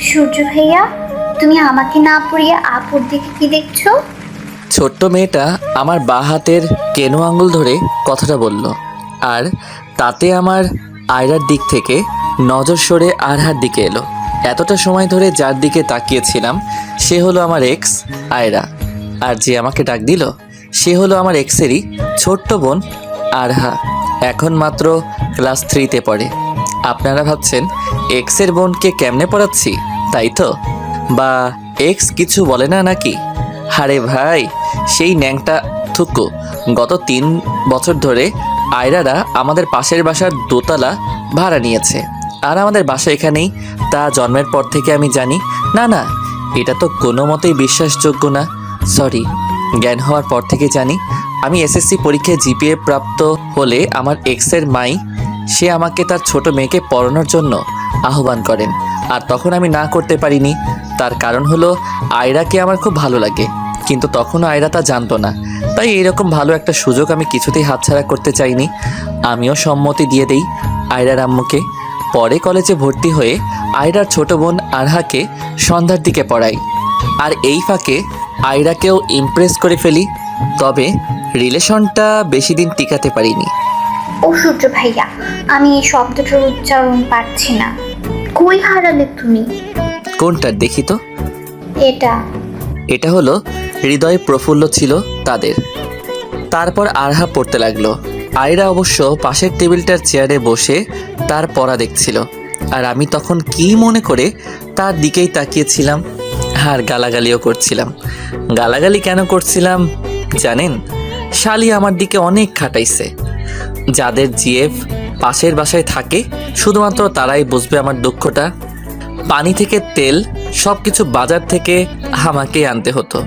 সূর্য ভাইয়া, তুমি আমাকে না পড়িয়ে আপুর দিকে কি দেখছো? ছোট্ট মেয়েটা আমার বাঁ হাতের কেনো আঙুল ধরে কথাটা বলল, আর তাতে আমার আয়রার দিক থেকে নজর সরে আরহার দিকে এলো। এতটা সময় ধরে যার দিকে তাকিয়েছিলাম সে হলো আমার এক্স আয়রা, আর যে আমাকে ডাক দিল সে হলো আমার এক্সেরই ছোট্ট বোন আরহা। এখন মাত্র ক্লাস 3-তে পড়ে। আপনারা ভাবছেন এক্সের বোনকে কেমনে পড়াচ্ছি, তাই তো? বা এক্স কিছু বলে না নাকি? আরে ভাই, সেই ন্যাংটা থুকু গত 3 বছর ধরে আয়রারা আমাদের পাশের বাসার দোতলা ভাড়া নিয়েছে, আর আমাদের বাসা এখানেই। তা জন্মের পর থেকে আমি জানি। না না, এটা তো কোনো মতেই বিশ্বাসযোগ্য না। সরি, জ্ঞান হওয়ার পর থেকে জানি। আমি এসএসসি পরীক্ষায় জিপিএ প্রাপ্ত হলে আমার এক্সের মাই সে আমাকে তার ছোট মেয়েকে পড়ানোর জন্য আহ্বান করেন, আর তখন আমি না করতে পারিনি। তার কারণ হলো আয়রাকে আমার খুব ভালো লাগে, কিন্তু তখনও আয়রা তা জানতো না। তাই এইরকম ভালো একটা সুযোগ আমি কিছুতেই হাতছাড়া করতে চাইনি। আমিও সম্মতি দিয়ে দেই আয়রার আম্মুকে। পরে কলেজে ভর্তি হয়ে আয়রার ছোট বোন আরহাকে সন্ধ্যার দিকে পড়াই, আর এই ফাঁকে আয়রাকেও ইমপ্রেস করে ফেলি। তবে রিলেশনটা বেশি দিন টিকাতে পারিনি। ও সূর্য ভাইয়া, আমি এই শব্দটার উচ্চারণ পারছি না। কই হারালে তুমি? কোনটার দেখি তো? এটা। এটা হলো হৃদয় প্রফুল্ল ছিল তাদের। তারপর আরহা পড়তে লাগলো। আয়রা অবশ্য পাশের টেবিলটার চেয়ারে বসে তার পড়া দেখছিল, আর আমি তখন কি মনে করে তার দিকেই তাকিয়েছিলাম, আর গালাগালিও করছিলাম। গালাগালি কেন করছিলাম জানেন? শালি আমার দিকে অনেক খাটাইছে। যাদের জিএফ পাশের বাসায় থাকে শুধুমাত্র তারাই বুঝবে আমার দুঃখটা। পানি থেকে তেল সব কিছু বাজার থেকে আমাকেই আনতে হতো।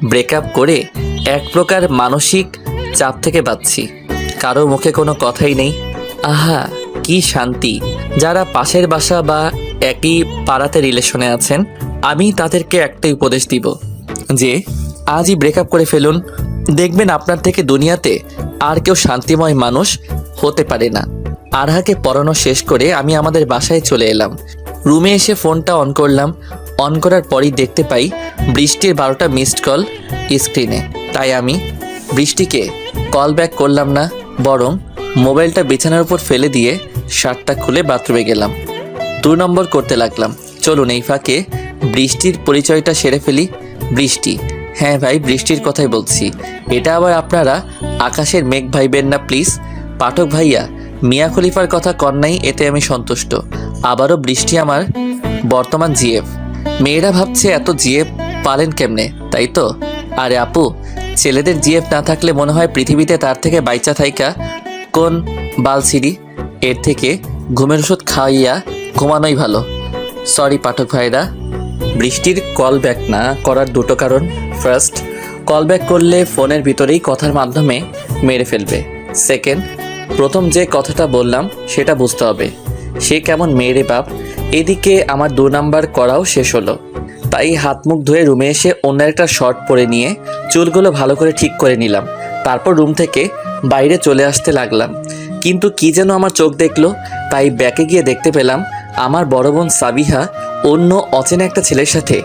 ব্রেকআপ করে এক প্রকার মানসিক চাপ থেকে বাঁচছি। কারো মুখে কোনো কথাই নেই। আহা, কি শান্তি। যারা পাশের বাসা বা একই পাড়াতে রিলেশনে আছেন, আমি তাদেরকে একটাই উপদেশ দিব যে আজই ব্রেকআপ করে ফেলুন। দেখবেন আপনার থেকে দুনিয়াতে আর কেউ শান্তিময় মানুষ হতে পারে না। আরহাকে পড়ানো শেষ করে আমি আমাদের বাসায় চলে এলাম। রুমে এসে ফোনটা অন করলাম। অন করার পরই দেখতে পাই বৃষ্টির 12টা মিসড কল স্ক্রিনে। তাই আমি বৃষ্টিকে কল ব্যাক করলাম না, বরং মোবাইলটা বিছানার উপর ফেলে দিয়ে শার্টটা খুলে বাথরুমে গেলাম। 2 নম্বর করতে লাগলাম। চলুন এই ফাঁকে বৃষ্টির পরিচয়টা সেরে ফেলি। বৃষ্টি, হ্যাঁ ভাই, বৃষ্টির কথাই বলছি। এটা আবার আপনারা আকাশের মেঘ ভাইবেন না প্লিজ। পাঠক ভাইয়া, মিয়া খলিফার কথা কন্যাই, এতে আমি সন্তুষ্ট। আবারও বৃষ্টি আমার বর্তমান জিএফ। মেয়েরা ভাবছে এত জিএফ পালেন কেমনে, তাই তো? আরে আপু, ছেলেদের জিএফ না থাকলে মনে হয় পৃথিবীতে তার থেকে বাইচা থাইকা কোন বালছিরি। এর থেকে ঘুমের ওষুধ খাইয়া ঘুমানোই ভালো। সরি পাঠক ভাইরা। বৃষ্টির কল ব্যাক না করার 2টো কারণ। ফার্স্ট, কল ব্যাক করলে ফোনের ভিতরেই কথার মাধ্যমে মেরে ফেলবে। সেকেন্ড, প্রথম যে কথাটা বললাম সেটা বুঝতে হবে সে কেমন মেয়েরে বাপ। এদিকে আমার 2 নাম্বার করাও শেষ হলো। তাই হাত মুখ ধুয়ে রুমে এসে অন্য একটা শর্ট পরে নিয়ে চুলগুলো ভালো করে ঠিক করে নিলাম। তারপর রুম থেকে বাইরে চলে আসতে লাগলাম, কিন্তু কি যেন আমার চোখ দেখলো। তাই ব্যাকে গিয়ে দেখতে পেলাম আমার বড় বোন সাবিহা অন্য অচেনা একটা ছেলের সাথে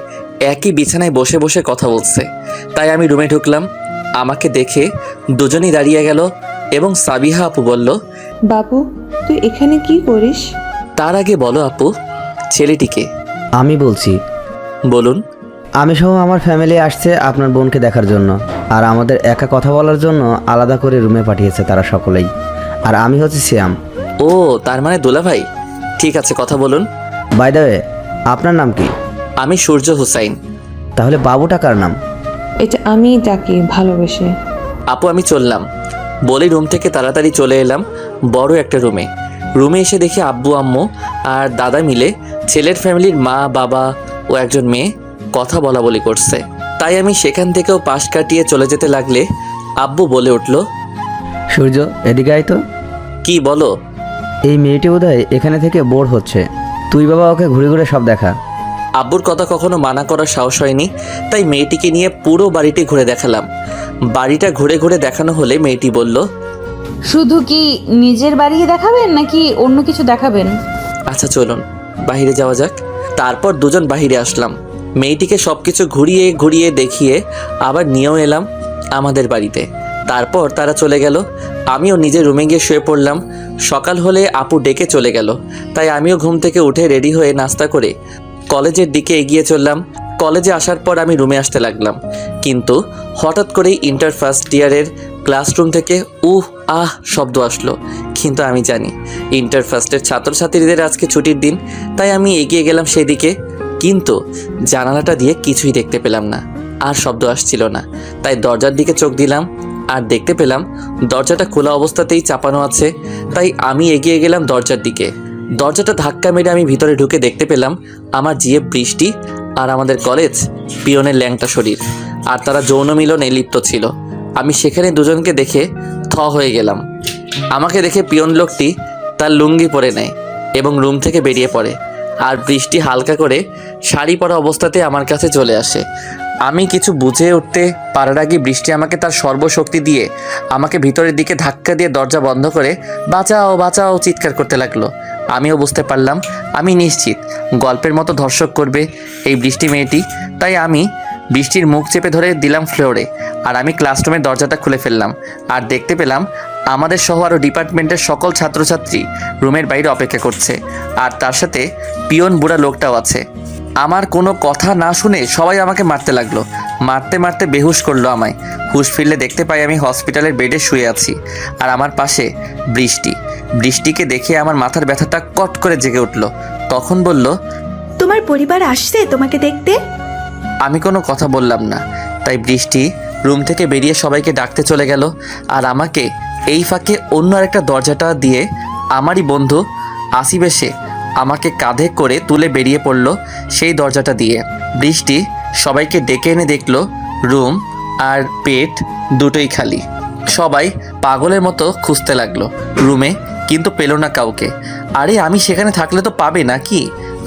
একই বিছানায় বসে বসে কথা বলছে। তাই আমি রুমে ঢুকলাম। আমাকে দেখে দুজনই দাঁড়িয়ে গেল এবং সাবিহা আপু বলল, বাবু, তুই এখানে কি করিস? তার আগে বলো আপু, ছেলেটিকে? আমি বলছি। বলুন। আমি সহ আমার ফ্যামিলি আসছে আপনার বোনকে দেখার জন্য, আর আমাদের একা কথা বলার জন্য আলাদা করে রুমে পাঠিয়েছে তারা সকলেই। আর আমি হচ্ছে শ্যাম। ও, তার মানে দোলা ভাই। ঠিক আছে, কথা বলুন। বাই দ্য ওয়ে, আপনার নাম কি? আমি সূর্য হুসাইন। তাহলে বাবুটা কার নাম? এটা আমিই ডাকি ভালোবেসে। আপু আমি চললাম বলে রুম থেকে তাড়াতাড়ি চলে এলাম বড় একটা রুমে। রুমে এসে দেখি আব্বু আম্মু আর দাদা মিলে ছেলের ফ্যামিলির মা বাবা ও একজন মেয়ে কথা বলা বলি করছে। তাই আমি সেখান থেকেও পাশ কাটিয়ে চলে যেতে লাগলে আব্বু বলে উঠল, সূর্য, এদিকে আয় তো। কি বলো? এই মেয়েটি বোধহয় এখানে থেকে বোর হচ্ছে, তুই বাবা ওকে ঘুরে ঘুরে সব দেখা। আব্বুর কথা কখনো মানা করার সাহস হয়নি, তাই মেয়েটিকে নিয়ে পুরো বাড়িটি ঘুরে দেখালাম। বাড়িটা ঘুরে ঘুরে দেখানো হলে মেয়েটি বলল, শুধু কি নিজের বাড়ি দেখাবেন নাকি অন্য কিছু দেখাবেন? আচ্ছা চলুন বাইরে যাওয়া যাক। তারপর দুজন বাহিরে আসলাম। মেয়েটিকে সব কিছু ঘুরিয়ে ঘুরিয়ে দেখিয়ে আবার নিয়েও এলাম আমাদের বাড়িতে। তারপর তারা চলে গেল। আমিও নিজের রুমে গিয়ে শুয়ে পড়লাম। সকাল হলে আপু ডেকে চলে গেল, তাই আমিও ঘুম থেকে উঠে রেডি হয়ে নাস্তা করে কলেজের দিকে এগিয়ে চললাম। কলেজে আসার পর আমি রুমে আসতে লাগলাম, কিন্তু হঠাৎ করেই ইন্টার ফার্স্ট ইয়ারের ক্লাসরুম থেকে শব্দ আসলো। কিন্তু আমি জানি ইন্টার ফার্স্টের ছাত্রছাত্রীদের আজকে ছুটির দিন, তাই আমি এগিয়ে গেলাম সেই দিকে। কিন্তু জানালাটা দিয়ে কিছুই দেখতে পেলাম না, আর শব্দ আসছিল না। তাই দরজার দিকে চোখ দিলাম, আর দেখতে পেলাম দরজাটা খোলা অবস্থাতেই চাপানো আছে। তাই আমি এগিয়ে গেলাম দরজার দিকে। দরজাটা ধাক্কা মেরে আমি ভিতরে ঢুকে দেখতে পেলাম আমার জিএফ বৃষ্টি আর আমাদের কলেজ পিয়নের ল্যাংটা শরীর, আর তারা যৌন মিলনে লিপ্ত ছিল। আমি সেখানে দুজনকে দেখে হয়ে গেলাম। আমাকে দেখে পিয়ন লোকটি তার লুঙ্গি পরে নেয় এবং রুম থেকে বেরিয়ে পড়ে, আর বৃষ্টি হালকা করে শাড়ি পরা অবস্থাতে আমার কাছে চলে আসে। আমি কিছু বুঝে উঠতে পারার আগে বৃষ্টি আমাকে তার সর্বশক্তি দিয়ে আমাকে ভিতরের দিকে ধাক্কা দিয়ে দরজা বন্ধ করে বাঁচাও বাঁচাও চিৎকার করতে লাগলো। আমিও বুঝতে পারলাম আমি নিশ্চিত গল্পের মতো ধর্ষক করবে এই বৃষ্টি মেয়েটি। তাই আমি বৃষ্টির মুখ চেপে ধরে দিলাম ফ্লোরে, আর আমি ক্লাসরুমের দরজাটা খুলে ফেললাম। আর দেখতে পেলাম আমাদের সহ আরও ডিপার্টমেন্টের সকল ছাত্রছাত্রী রুমের বাইরে অপেক্ষা করছে, আর তার সাথে পিয়ন বুড়া লোকটাও আছে। আমার কোনো কথা না শুনে সবাই আমাকে মারতে লাগলো। মারতে মারতে বেহুশ করলো আমায়। হুশ ফিরলে দেখতে পাই আমি হসপিটালের বেডে শুয়ে আছি, আর আমার পাশে বৃষ্টি। বৃষ্টিকে দেখে আমার মাথার ব্যথাটা কট করে জেগে উঠলো। তখন বলল, তোমার পরিবার আসছে তোমাকে দেখতে। আমি কোনো কথা বললাম না। তাই বৃষ্টি রুম থেকে বেরিয়ে সবাইকে ডাকতে চলে গেল, আর আমাকে এই ফাঁকে অন্য আরেকটা দরজাটা দিয়ে আমারই বন্ধু আসিফ এসে আমাকে কাঁধে করে তুলে বেরিয়ে পড়লো সেই দরজাটা দিয়ে। বৃষ্টি সবাইকে ডেকে এনে দেখলো রুম আর পেট দুটোই খালি। সবাই পাগলের মতো খুঁজতে লাগলো রুমে, কিন্তু পেল না কাউকে। আরে আমি সেখানে থাকলে তো পাবে নাকি?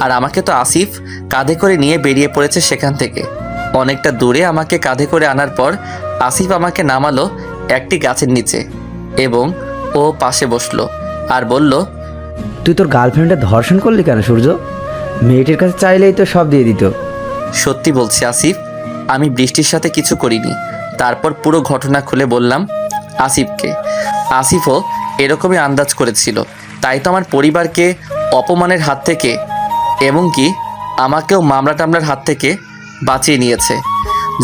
আর আমাকে তো আসিফ কাঁধে করে নিয়ে বেরিয়ে পড়েছে সেখান থেকে। অনেকটা দূরে আমাকে কাঁধে করে আনার পর আসিফ আমাকে নামালো একটি গাছের নিচে এবং ও পাশে বসলো আর বলল, তুই তোর গার্লফ্রেন্ডের ধর্ষণ করলি কেন সূর্য? মেয়েটির কাছে চাইলেই তো সব দিয়ে দিত। সত্যি বলছি আসিফ, আমি বৃষ্টির সাথে কিছু করিনি। তারপর পুরো ঘটনা খুলে বললাম আসিফকে। আসিফও এরকমই আন্দাজ করেছিল, তাই তো আমার পরিবারকে অপমানের হাত থেকে এমনকি আমাকেও মামলা টামলার হাত থেকে বাঁচিয়ে নিয়েছে।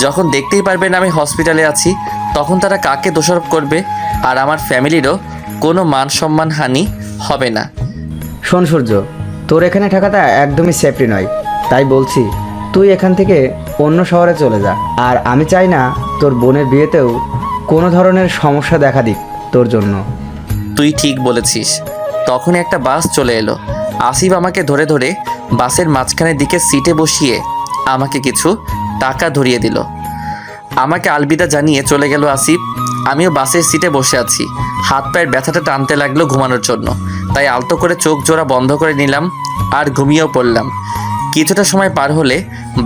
যখন দেখতেই পারবেন আমি হসপিটালে আছি, তখন তারা কাকে দোষারোপ করবে? আর আমার ফ্যামিলিরও কোনো মান সম্মান হানি হবে না। শোন সূর্য, তোর এখানে থাকাটা একদমই সেফটি নয়। তাই বলছি তুই এখান থেকে অন্য শহরে চলে যা। আর আমি চাই না তোর বোনের বিয়েতেও কোনো ধরনের সমস্যা দেখা দিক তোর জন্য। তুই ঠিক বলেছিস। তখন একটা বাস চলে এলো। আসিফ আমাকে ধরে ধরে বাসের মাঝখানের দিকে সিটে বসিয়ে আমাকে কিছু টাকা ধরিয়ে দিল। আমাকে আলবিদা জানিয়ে চলে গেল আসিফ। আমিও বাসের সিটে বসে আছি। হাত পায়ের ব্যথাটা টানতে লাগলো ঘুমানোর জন্য, তাই আলতো করে চোখ জোড়া বন্ধ করে নিলাম আর ঘুমিয়েও পড়লাম। কিছুটা সময় পার হলে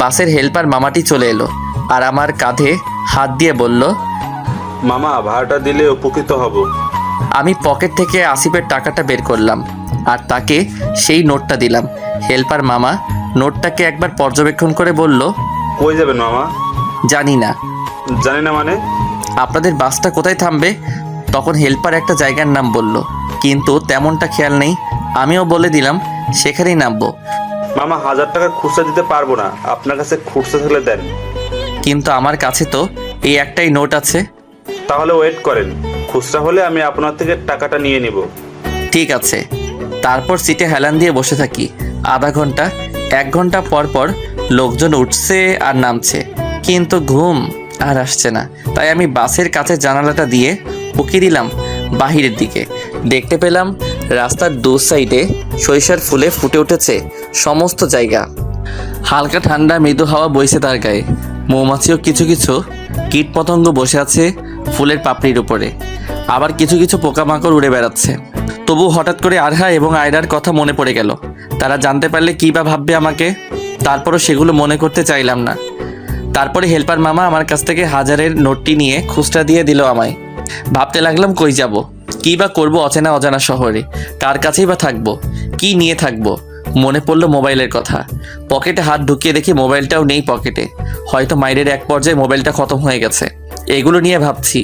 বাসের হেল্পার মামাটি চলে এলো আর আমার কাঁধে হাত দিয়ে বলল, মামা ভাড়াটা দিলে উপকৃত হব। আমি পকেট থেকে আসিফের টাকাটা বের করলাম আর তাকে সেই নোটটা দিলাম। হেল্পার মামা নোটটাকে একবার পর্যবেক্ষণ করে বলল, কই যাবেন মামা? জানি না। জানি না মানে? আপনাদের বাসটা কোথায় থামবে? তখন হেল্পার একটা জায়গার নাম বলল, কিন্তু তেমনটা খেয়াল নেই। আমিও বলে দিলাম সেখানেই নামবো। মামা 1000 টাকা খুচরা দিতে পারবো না, আপনার কাছে খুচরা থাকলে দেন। কিন্তু আমার কাছে তো এই একটাই নোট আছে। তাহলে ওয়েট করেন, খুচরা হলে আমি আপনার থেকে টাকাটা নিয়ে নিব। ঠিক আছে। তারপর সিটে হেলান দিয়ে বসে থাকি আধা ঘন্টা। 1 ঘন্টা পর পর লোকজন উঠছে আর নামছে, কিন্তু ঘুম আর আসছে না। তাই আমি বাসের কাছে জানালাটা দিয়ে উকি দিলাম বাহিরের দিকে। দেখতে পেলাম রাস্তার দু সাইডে সরিষার ফুলে ফুটে উঠেছে সমস্ত জায়গা। হালকা ঠান্ডা মৃদু হাওয়া বইছে তার গায়ে। মৌমাছিও কিছু কিছু কীট পতঙ্গ বসে আছে ফুলের পাপড়ির উপরে, আবার কিছু কিছু পোকামাকড় উড়ে বেড়াচ্ছে। তবু হঠাৎ করে আরহা এবং আয়রার কথা মনে পড়ে গেল। তারা জানতে পারলে কী বা ভাববে আমাকে। তারপরও সেগুলো মনে করতে চাইলাম না। তারপরে হেল্পার মামা আমার কাছ থেকে 1000-এর নোটটি নিয়ে খুচরা দিয়ে দিল আমায়। ভাবতে লাগলাম কই যাব, কী বা করবো অচেনা অজানা শহরে, কার কাছেই বা থাকবো, কি নিয়ে থাকবো। মনে পড়লো মোবাইলের কথা। পকেটে হাত ঢুকিয়ে দেখি মোবাইলটাও নেই পকেটে। হয়তো মাইরের এক পর্যায়ে মোবাইলটা খতম হয়ে গেছে। এগুলো নিয়ে ভাবছি,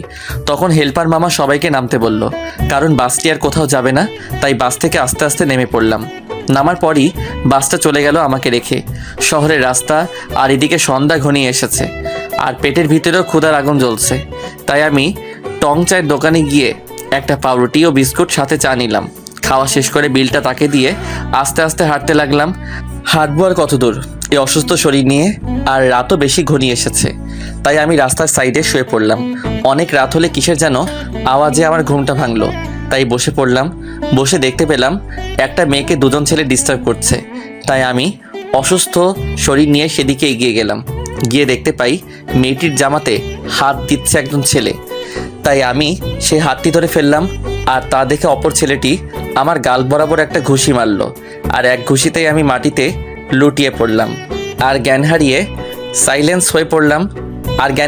তখন হেল্পার মামা সবাইকে নামতে বলল, কারণ বাসটি আর কোথাও যাবে না। তাই বাস থেকে আস্তে আস্তে নেমে পড়লাম। নামার পরই বাসটা চলে গেল আমাকে রেখে। শহরের রাস্তা আর এদিকে সন্ধ্যা ঘনিয়ে এসেছে, আর পেটের ভিতরেও ক্ষুধার আগুন জ্বলছে। তাই আমি টং চায়ের দোকানে গিয়ে একটা পাউরুটি ও বিস্কুট সাথে চা নিলাম। খাওয়া শেষ করে বিলটা তাকে দিয়ে আস্তে আস্তে হাঁটতে লাগলাম। হাঁটবো আর কত দূর এই অসুস্থ শরীর নিয়ে, আর রাতও বেশি ঘনিয়ে এসেছে। তাই আমি রাস্তার সাইডে শুয়ে পড়লাম। অনেক রাত হলে কিসের যেন আওয়াজে আমার ঘুমটা ভাঙলো। তাই বসে পড়লাম। বসে দেখতে পেলাম একটা মেয়েকে দুজন ছেলে ডিস্টার্ব করছে। তাই আমি অসুস্থ শরীর নিয়ে সেদিকে এগিয়ে গেলাম। গিয়ে দেখতে পাই মেয়েটির জামাতে হাত দিচ্ছে একজন ছেলে। তাই আমি সেই হাতটি ধরে ফেললাম, আর তা দেখে অপর ছেলেটি আমার গাল বরাবর একটা ঘুষি মারল। আর এক ঘুষিতেই আমি মাটিতে লুটিয়ে পড়লাম আর জ্ঞান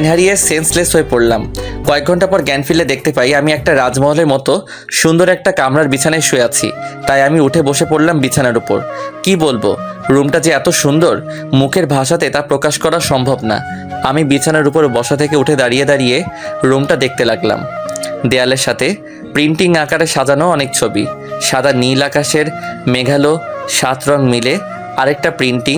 হারিয়ে সেন্সলেস হয়ে পড়লাম। কয়েক ঘন্টা পর জ্ঞান ফিরলে দেখতে পাই আমি একটা রাজমহলের মতো সুন্দর একটা কামরার বিছানায় শুয়ে আছি। তাই আমি উঠে বসে পড়লাম বিছানার উপর। কি বলবো, রুমটা যে এত সুন্দর মুখের ভাষাতে তা প্রকাশ করা সম্ভব না। আমি বিছানার উপর বসা থেকে উঠে দাঁড়িয়ে দাঁড়িয়ে রুমটা দেখতে লাগলাম। দেয়ালের সাথে প্রিন্টিং আকারে সাজানো অনেক ছবি, সাদা নীল আকাশের মেঘালো 7 রং মিলে আরেকটা প্রিন্টিং,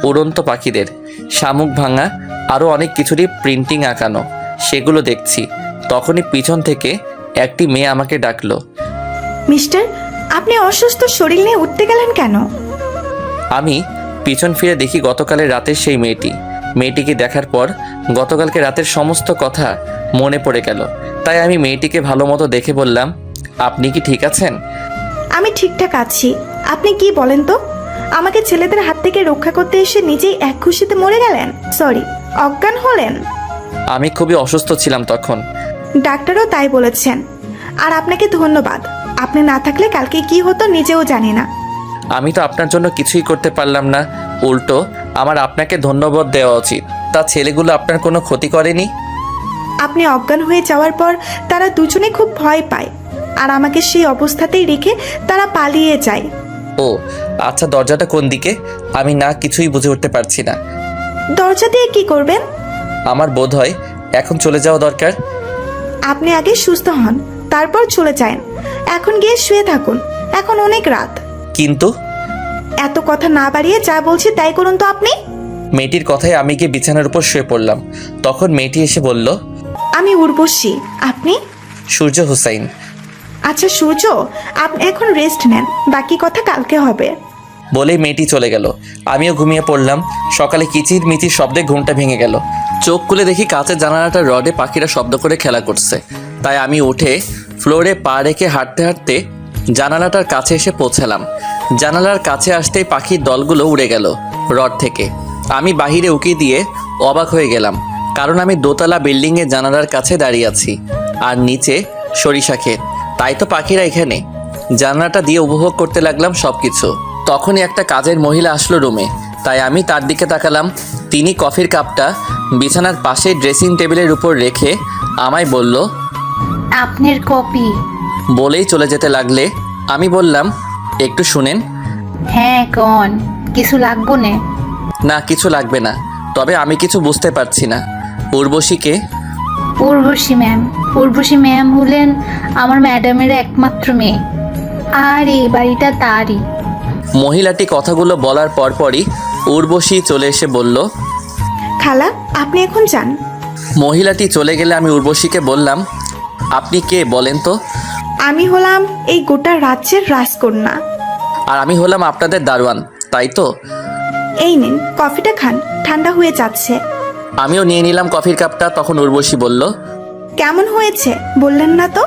উড়ন্ত পাখিদের, শামুক ভাঙা, আরও অনেক কিছুরই প্রিন্টিং আঁকানো। সেগুলো দেখছি। তখনই পিছন থেকে একটি মেয়ে আমাকে ডাকলো। মিস্টার, আপনি অসুস্থ শরীর নিয়ে উঠতে গেলেন কেন? আমি পিছন ফিরে দেখি গতকালের রাতের সেই মেয়েটিকে দেখার পর গতকালকে রাতের সমস্ত কথা মনে পড়ে গেল। তাই আমি মেয়েটিকে ভালো মতো দেখে বললাম, আপনি কি ঠিক আছেন? আমি ঠিকঠাক আছি। আপনি কি বলেন তো? আমাকে ছেলেদের হাত থেকে রক্ষা করতে এসে নিজেই এক খুশিতে মরে গেলেন, সরি অজ্ঞান হলেন। আমি খুবই অসুস্থ ছিলাম তখন। ডাক্তারও তাই বলেছেন। আর আপনাকে ধন্যবাদ। আপনি না থাকলে কালকে কি হতো নিজেও জানি না। আমি তো আপনার জন্য কিছুই করতে পারলাম না, উল্টো আমার আপনাকে ধন্যবাদ দেওয়া উচিত। তা ছেলেগুলো আপনার কোনো ক্ষতি করেনি? আপনি অজ্ঞান হয়ে যাওয়ার পর তারা দুজনে খুব ভয় পায়, আর আমাকে সেই অবস্থাতেই রেখে তারা পালিয়ে যায়। ও আচ্ছা, দরজাটা কোন দিকে? আমি না কিছুই বুঝে উঠতে পারছি না। দরজা দিয়ে কি করবেন? আমার বোধ হয় এখন চলে যাওয়া দরকার। আপনি আগে সুস্থ হন, তারপর চলে যান। এখন গিয়ে শুয়ে থাকুন, এখন অনেক রাত। কিন্তু এত কথা না বাড়িয়ে যা বলছি তাই করুন তো আপনি। মেয়েটির কথায় আমি গিয়ে বিছানার উপর শুয়ে পড়লাম। তখন মেয়েটি এসে বলল, আমি উর্বশী, আপনি? সূর্য হুসাইন। আচ্ছা সূর্য, আপনি এখন রেস্ট নেন, বাকি কথা কালকে হবে। বলেই মেয়েটি চলে গেল। আমিও ঘুমিয়ে পড়লাম। সকালে কিচির মিচির শব্দে ঘুমটা ভেঙে গেল। চোখ খুলে দেখি কাঁচের জানালাটার রডে পাখিরা শব্দ করে খেলা করছে। তাই আমি উঠে ফ্লোরে পা রেখে হাঁটতে হাঁটতে জানালাটার কাছে এসে পৌঁছালাম। জানালার কাছে আসতেই পাখির দলগুলো উড়ে গেল রড থেকে। আমি বাহিরে উকি দিয়ে অবাক হয়ে গেলাম, কারণ আমি দোতলা বিল্ডিংয়ের জানালার কাছে দাঁড়িয়ে আছি, আর নিচে সরিষা ক্ষেত। তাই তো পাখিরা এখানে। জানালাটা দিয়ে উপভোগ করতে লাগলাম সব কিছু। তখনই একটা কাজের মহিলা আসলো রুমে। তাই আমি তার দিকে তাকালাম। তিনি কফির কাপটা বিছানার পাশে ড্রেসিং টেবিলের উপর রেখে আমায় বলল, আপনার কপি। বলেই চলে যেতে লাগলে। আমি বললাম, একটু শুনেন। হ্যাঁ কন, কিছু লাগবো না? না, কিছু লাগবে না, তবে আমি কিছু বুঝতে পারছি না। উর্বশীকে? উর্বশী ম্যাম হলেন আমার ম্যাডামের একমাত্র মেয়ে, আর এই বাড়িটা তারই। মহিলাটি কথাগুলো বলার পরপরই উর্বশী চলে এসে বলল, খালা, আপনি এখন যান। মহিলাটি চলে গেলে আমি উর্বশীকে বললাম, আপনি কে বলেন তো? আমি হলাম এই গোটা রাজ্যের রাজকন্যা। আর আমি হলাম আপনাদের দারোয়ান, তাই তো? এই নিন কফিটা খান, ঠান্ডা হয়ে যাচ্ছে। আমিও নিয়ে নিলাম কফির কাপটা। তখন উর্বশী বলল, কেমন হয়েছে বললেন না তো?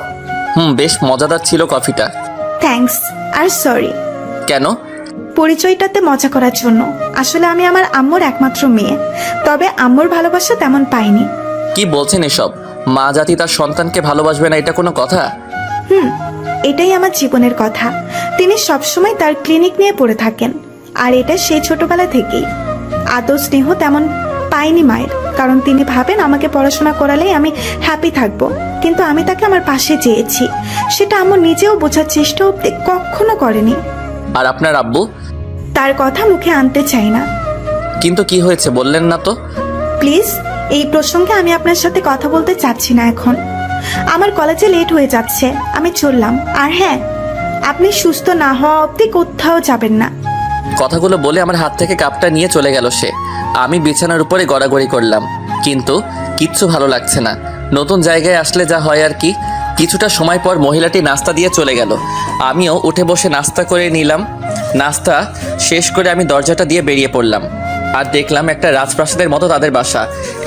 বেশ মজাদার ছিল কফিটা। থ্যাঙ্কস, আর সরি। কেন? পরিচয়টাতে মজা করার জন্য। আসলে আমি আমার আম্মুর একমাত্র মেয়ে, তবে আম্মুর ভালোবাসা তেমন পাইনি। কি বলছেন এসব? মা জাতি তার সন্তানকে ভালোবাসবে না, এটা কোনো কথা? এটাই আমার জীবনের কথা। তিনি সবসময় তার ক্লিনিক নিয়ে পড়ে থাকেন, আর এটা সেই ছোটবেলা থেকেই। আদর স্নেহ তেমন পাইনি মায়ের, কারণ তিনি ভাবেন আমাকে পড়াশোনা করালেই আমি হ্যাপি থাকবো। কিন্তু আমি তাকে আমার পাশে চেয়েছি, সেটা আম্মু নিজেও বোঝার চেষ্টা অব্দি কখনো করেনি। আর আপনার আব্বু? তার কথা মুখে আনতে চাই না। কিন্তু কি হয়েছে বললেন না তো? প্লিজ, এই প্রসঙ্গে আমি আপনার সাথে কথা বলতে চাচ্ছি না এখন। আমার কলেজে লেট হয়ে যাচ্ছে, আমি চললাম। আর হ্যাঁ, আপনি সুস্থ না হওয়া অবধি কোথাও যাবেন না। কথাগুলো বলে আমার হাত থেকে কাপটা নিয়ে চলে গেল সে। আমি বিছানার উপরে গড়াগড়ি করলাম, কিন্তু কিচ্ছু ভালো লাগছে না। নতুন জায়গায় আসলে যা হয় আর কি। কিছুটা সময় পর মহিলাটি নাস্তা দিয়ে চলে গেল। আমিও উঠে বসে নাস্তা করে নিলাম। নাস্তা শেষ করে আমি দরজাটা দিয়ে বেরিয়ে পড়লাম। আর দেখলাম একটা রাজপ্রাসাদের মতো তাদের বাসা।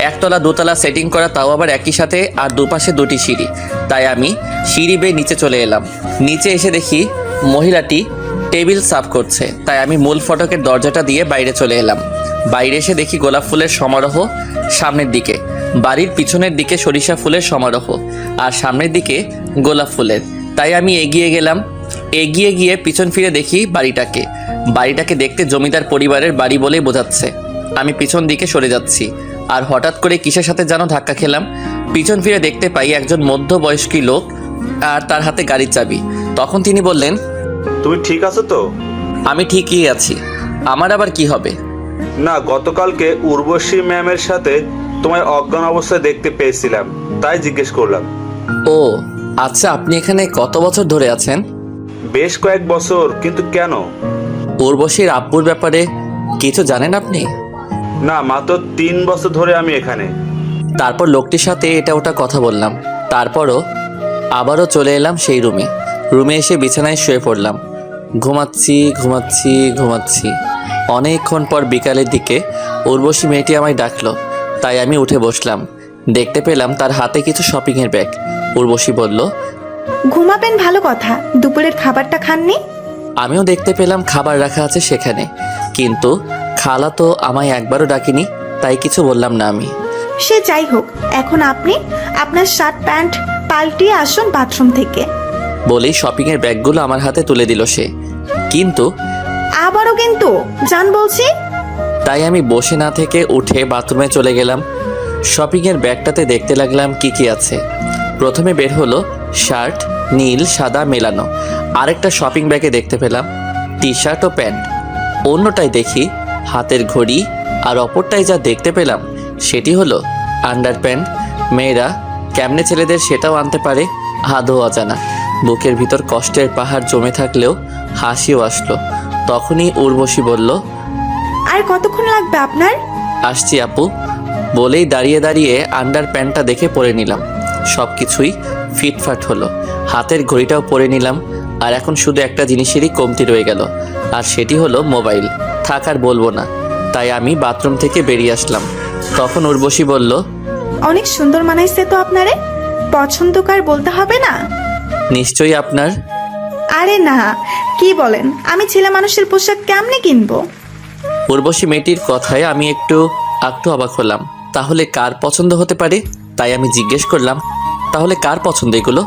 একতলা দোতলা সেটিং করা, তাও আবার একই সাথে, আর দুপাশে দুটি সিঁড়ি। তাই আমি সিঁড়ি বেয়ে নিচে চলে এলাম। নিচে এসে দেখি মহিলাটি টেবিল সাফ করছে। তাই আমি মূল ফটকের দরজাটা দিয়ে বাইরে চলে এলাম। বাইরে এসে দেখি গোলাপ ফুলের সমারোহ সামনের দিকে, বাড়ির পিছনের দিকে সরিষা ফুলের সমারোহ, আর সামনের দিকে গোলাপ ফুলের। তাই আমি এগিয়ে গেলাম। এগিয়ে গিয়ে পিছন ফিরে দেখি বাড়িটাকে দেখতে জমিদার পরিবারের বাড়ি বলেই বোঝাচ্ছে। আমি পিছন দিকে সরে যাচ্ছি, আর হঠাৎ করে কিসের সাথে যেন ধাক্কা খেলাম। পিছন ফিরে দেখতে পাই একজন মধ্যবয়স্কী লোক, আর তার হাতে গাড়ির চাবি। তখন তিনি বললেন, তুমি ঠিক আছো তো? আমি ঠিকই আছি। আমার আবার কি হবে? না, গতকালকে উর্বশী ম্যামের সাথে তোমায় অজ্ঞান অবস্থায় দেখতে পেয়েছিলাম, তাই জিজ্ঞেস করলাম। ও আচ্ছা, আপনি এখানে কত বছর ধরে আছেন? বেশ কয়েক বছর। কিন্তু কেন? উর্বশীর আব্বুর ব্যাপারে কিছু জানেন আপনি? না, মাত্র 3 বছর ধরে আমি এখানে। তারপর লোকটির সাথে এটা ওটা কথা বললাম। তারপরও আবারও চলে এলাম সেই রুমে এসে বিছানায় শুয়ে পড়লাম। ঘুমাচ্ছি। অনেকক্ষণ পর বিকালের দিকে উর্বশী মেয়েটি আমায় ডাকলো, তাই আমি উঠে বসলাম। দেখতে পেলাম তার হাতে কিছু শপিংয়ের ব্যাগ। উর্বশী বলল, ঘুমাবেন, ভালো কথা। দুপুরের খাবারটা খাননি? আমিও দেখতে পেলাম খাবার রাখা আছে সেখানে, কিন্তু খালা তো আমায় একবারও ডাকিনি, তাই কিছু বললাম না আমি। সে যাই হোক, এখন আপনি আপনার শার্ট প্যান্ট পাল্টিয়ে আসুন বাথরুম থেকে। বলেই শপিংয়ের ব্যাগগুলো আমার হাতে তুলে দিল সে। কিন্তু আবারও কিন্তু জান বলছি। তাই আমি বসে না থেকে উঠে বাথরুমে চলে গেলাম। শপিংয়ের ব্যাগটাতে দেখতে লাগলাম কি কি আছে। প্রথমে বের হলো শার্ট, নীল সাদা মেলানো। আরেকটা শপিং ব্যাগে দেখতে পেলাম টি শার্ট ও প্যান্ট। অন্যটায় দেখি হাতের ঘড়ি, আর অপরটায় যা দেখতে পেলাম সেটি হলো আন্ডার প্যান্ট। মেয়েরা কেমনে ছেলেদের সেটাও আনতে পারে, আদৌ অজানা। বুকের ভিতর কষ্টের পাহাড় জমে থাকলেও হাসিও আসলো। তখনই উর্বশী বলল, আর কতক্ষণ লাগবে আপনার? আসছি আপু। বলেই দাঁড়িয়ে দাঁড়িয়ে আন্ডার প্যান্টটা দেখে পরে নিলাম। সব কিছুই ফিটফাট হলো। হাতের ঘড়িটাও পরে নিলাম। আর এখন শুধু একটা জিনিসেরই কমতি রয়ে গেল, আর সেটি হলো মোবাইল। থাক আর বলবো না, তাই আমি বাথরুম থেকে বেরিয়ে আসলাম। তখন উর্বশী বলল, অনেক সুন্দর মানাইছে তো আপনারে, পছন্দকার বলতে হবে না? নিশ্চয়ই আপনার। আরে না, কি বলেন, আমি ছেলে মানুষের পোশাক কেমনে কিনবো? উর্বশী মেয়েটির কথায় আমি একটু অবাক হলাম। তাহলে কার পছন্দ হতে পারে? তাই আমি জিজ্ঞেস করলাম, তাহলে কার পছন্দ এগুলো?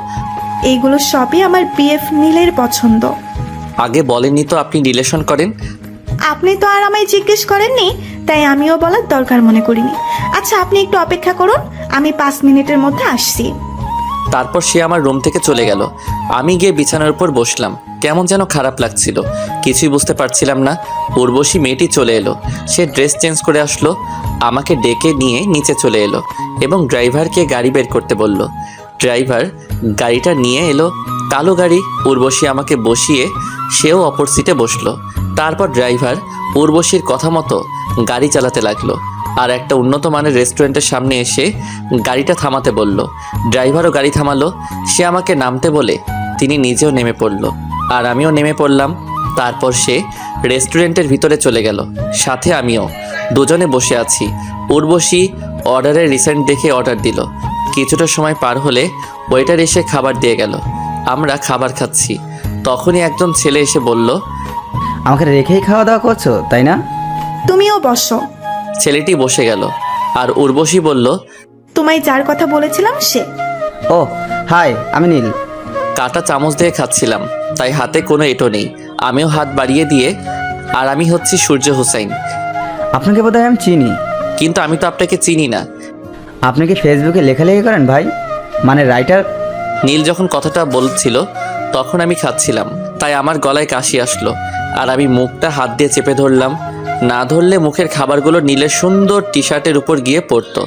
এইগুলো সবই আমার বিএফ নীলের পছন্দ। আগে বলেননি তো আপনি রিলেশন করেন। আপনি তো আর আমায় জিজ্ঞেস করেননি, তাই আমিও বলার দরকার মনে করিনি। আচ্ছা, আপনি একটু অপেক্ষা করুন, আমি 5 মিনিটের মধ্যে আসছি। তারপর সে আমার রুম থেকে চলে গেল। আমি গিয়ে বিছানার উপর বসলাম। কেমন যেন খারাপ লাগছিল, কিছুই বুঝতে পারছিলাম না। উর্বশী মেয়েটি চলে এলো। সে ড্রেস চেঞ্জ করে আসলো, আমাকে ডেকে নিয়ে নিচে চলে এলো এবং ড্রাইভারকে গাড়ি বের করতে বলল। ড্রাইভার গাড়িটা নিয়ে এলো, কালো গাড়ি। উর্বশী আমাকে বসিয়ে সেও অপর সিটে বসলো। তারপর ড্রাইভার উর্বশীর কথা মতো গাড়ি চালাতে লাগলো, আর একটা উন্নত মানের রেস্টুরেন্টের সামনে এসে গাড়িটা থামাতে বলল। ড্রাইভারও গাড়ি থামালো। সে আমাকে নামতে বলে তিনি নিজেও নেমে পড়ল, আর আমিও নেমে পড়লাম। তারপর সে রেস্টুরেন্টের ভিতরে চলে গেল, সাথে আমিও। দুজনে বসে আছি। উর্বশী অর্ডারের রিসেন্ট দেখে অর্ডার দিল। কিছুটা সময় পার হলে ওয়েটার এসে খাবার দিয়ে গেল। আমরা খাবার খাচ্ছি। তখনই একজন ছেলে এসে বলল, আমাকে রেখেই খাওয়া দাওয়া করছো তাই না? তুমিও বসো। ছেলেটি বসে গেল, আর উর্বশী বলল, তোমায় যার কথা বলেছিলাম সে। ও হাই, আমি নীল। কাটা চামচ দিয়ে খাচ্ছিলাম, তাই হাতে কোনো এঁটো নেই। আমিও হাত বাড়িয়ে দিয়ে, আর আমি হচ্ছি সূর্য হুসাইন। আপনাকে বোধহয় আমি চিনি। কিন্তু আমি তো আপনাকে চিনি না। আপনি কি ফেসবুকে লেখালেখি করেন ভাই? মানে রাইটার? নীল যখন কথাটা বলছিল তখন আমি খাচ্ছিলাম, তাই আমার গলায় কাশি আসলো। আর আমি মুখটা হাত দিয়ে চেপে ধরলাম। না ধরলে মুখের খাবারগুলো নীলের সুন্দর টি শার্টের উপর গিয়ে পড়তো।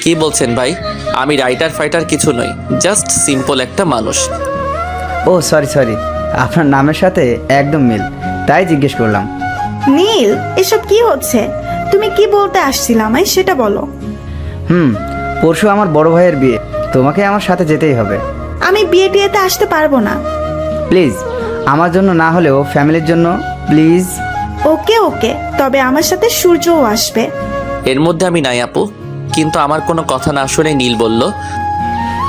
কি বলছেন ভাই? আমি রাইটার ফাইটার কিছু নই, জাস্ট সিম্পল একটা মানুষ। ও সরি, আপনার নামের সাথে একদম মিল, তাই জিজ্ঞেস করলাম। নীল, এসব কি হচ্ছে? তুমি কি বলতে আসছিলে আমায় সেটা বলো। পরশু আমার বড় ভাইয়ের বিয়ে, তোমাকে আমার সাথে যেতেই হবে। আমি বিয়ে টিয়েতে আসতে পারবো না। প্লিজ, আমার জন্য না হলেও ফ্যামিলির জন্য প্লিজ। ওকে, তবে আমার সাথে সূর্যও আসবে। এর মধ্যে আমি নাই আপু। কিন্তু আমার কোনো কথা না শুনে নীল বলল,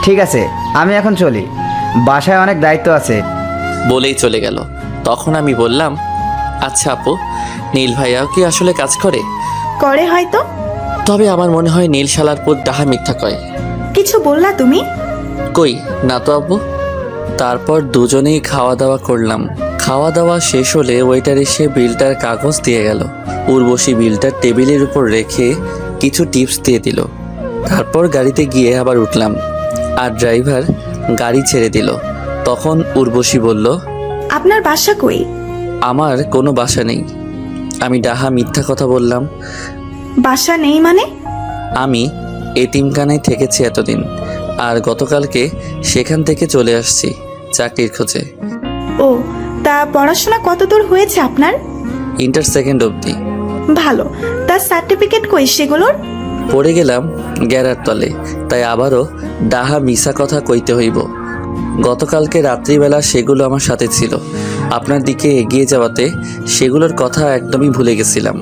ঠিক আছে, আমি এখন চলি, বাসায় অনেক দায়িত্ব আছে। বলেই চলে গেল। তখন আমি বললাম, আচ্ছা আপু, নীল ভাইয়াও কি আসলে কাজ করে? করে হয়তো। তবে আমার মনে হয় নীল শালার পুত ডাহা মিথ্যা কয়। কিছু বললা তুমি? কই না তো আপু। তারপর দুজনেই খাওয়া দাওয়া করলাম। খাওয়া দাওয়া শেষ হলে ওয়েটার এসে বিলটার কাগজ দিয়ে গেল। উর্বশী বিলটা টেবিলের উপর রেখে কিছু টিপস দিয়ে দিল। তারপর গাড়িতে গিয়ে আবার উঠলাম আর ড্রাইভার গাড়ি ছেড়ে দিল। তখন উর্বশী বলল, আপনার বাসা কই? আমার কোনো বাসা নেই। আমি ডাহা মিথ্যা কথা বললাম। বাসা নেই মানে? আমি এতিমখানায় থেকেছি এতদিন, আর গতকালকে সেখান থেকে চলে আসছি চাকরির খোঁজে। ও, তা পড়াশোনা কতদূর হয়েছে আপনার? ইন্টার সেকেন্ড অবধি। ভালো, তার সার্টিফিকেট কই সেগুলোর? পড়ে গেলাম গ্যারার তলে, তাই আবারও ডাহা মিশা কথা কইতে হইব। গতকালকে রাত্রিবেলা সেগুলো আমার সাথে ছিল। আপনার দিকে এগিয়ে যাওয়াতে সেগুলোর কথা একদমই ভুলে গেছিলাম।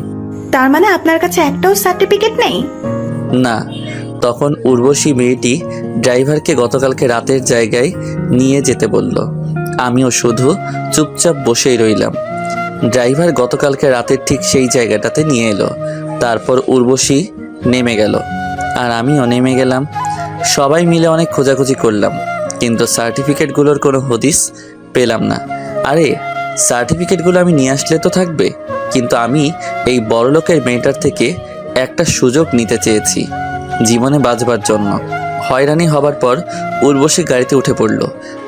তার মানে আপনার কাছে একটাও সার্টিফিকেট নেই? না। তখন উর্বশী মেয়েটি ড্রাইভারকে গতকালকে রাতের জায়গায় নিয়ে যেতে বলল। আমিও শুধু চুপচাপ বসেই রইলাম। ড্রাইভার গতকালকে রাতের ঠিক সেই জায়গাটাতে নিয়ে এলো। তারপর উর্বশী নেমে গেল আর আমিও নেমে গেলাম। সবাই মিলে অনেক খোঁজাখুঁজি করলাম, কিন্তু সার্টিফিকেটগুলোর কোনো হদিস পেলাম না। আরে সার্টিফিকেটগুলো আমি নিয়ে আসলে তো থাকবে, কিন্তু আমি এই বড়লোকের মেয়েটার থেকে একটা সুযোগ নিতে চেয়েছি জীবনে বাঁচবার জন্য। হয়রানি হবার পর উর্বশী গাড়িতে উঠে পড়ল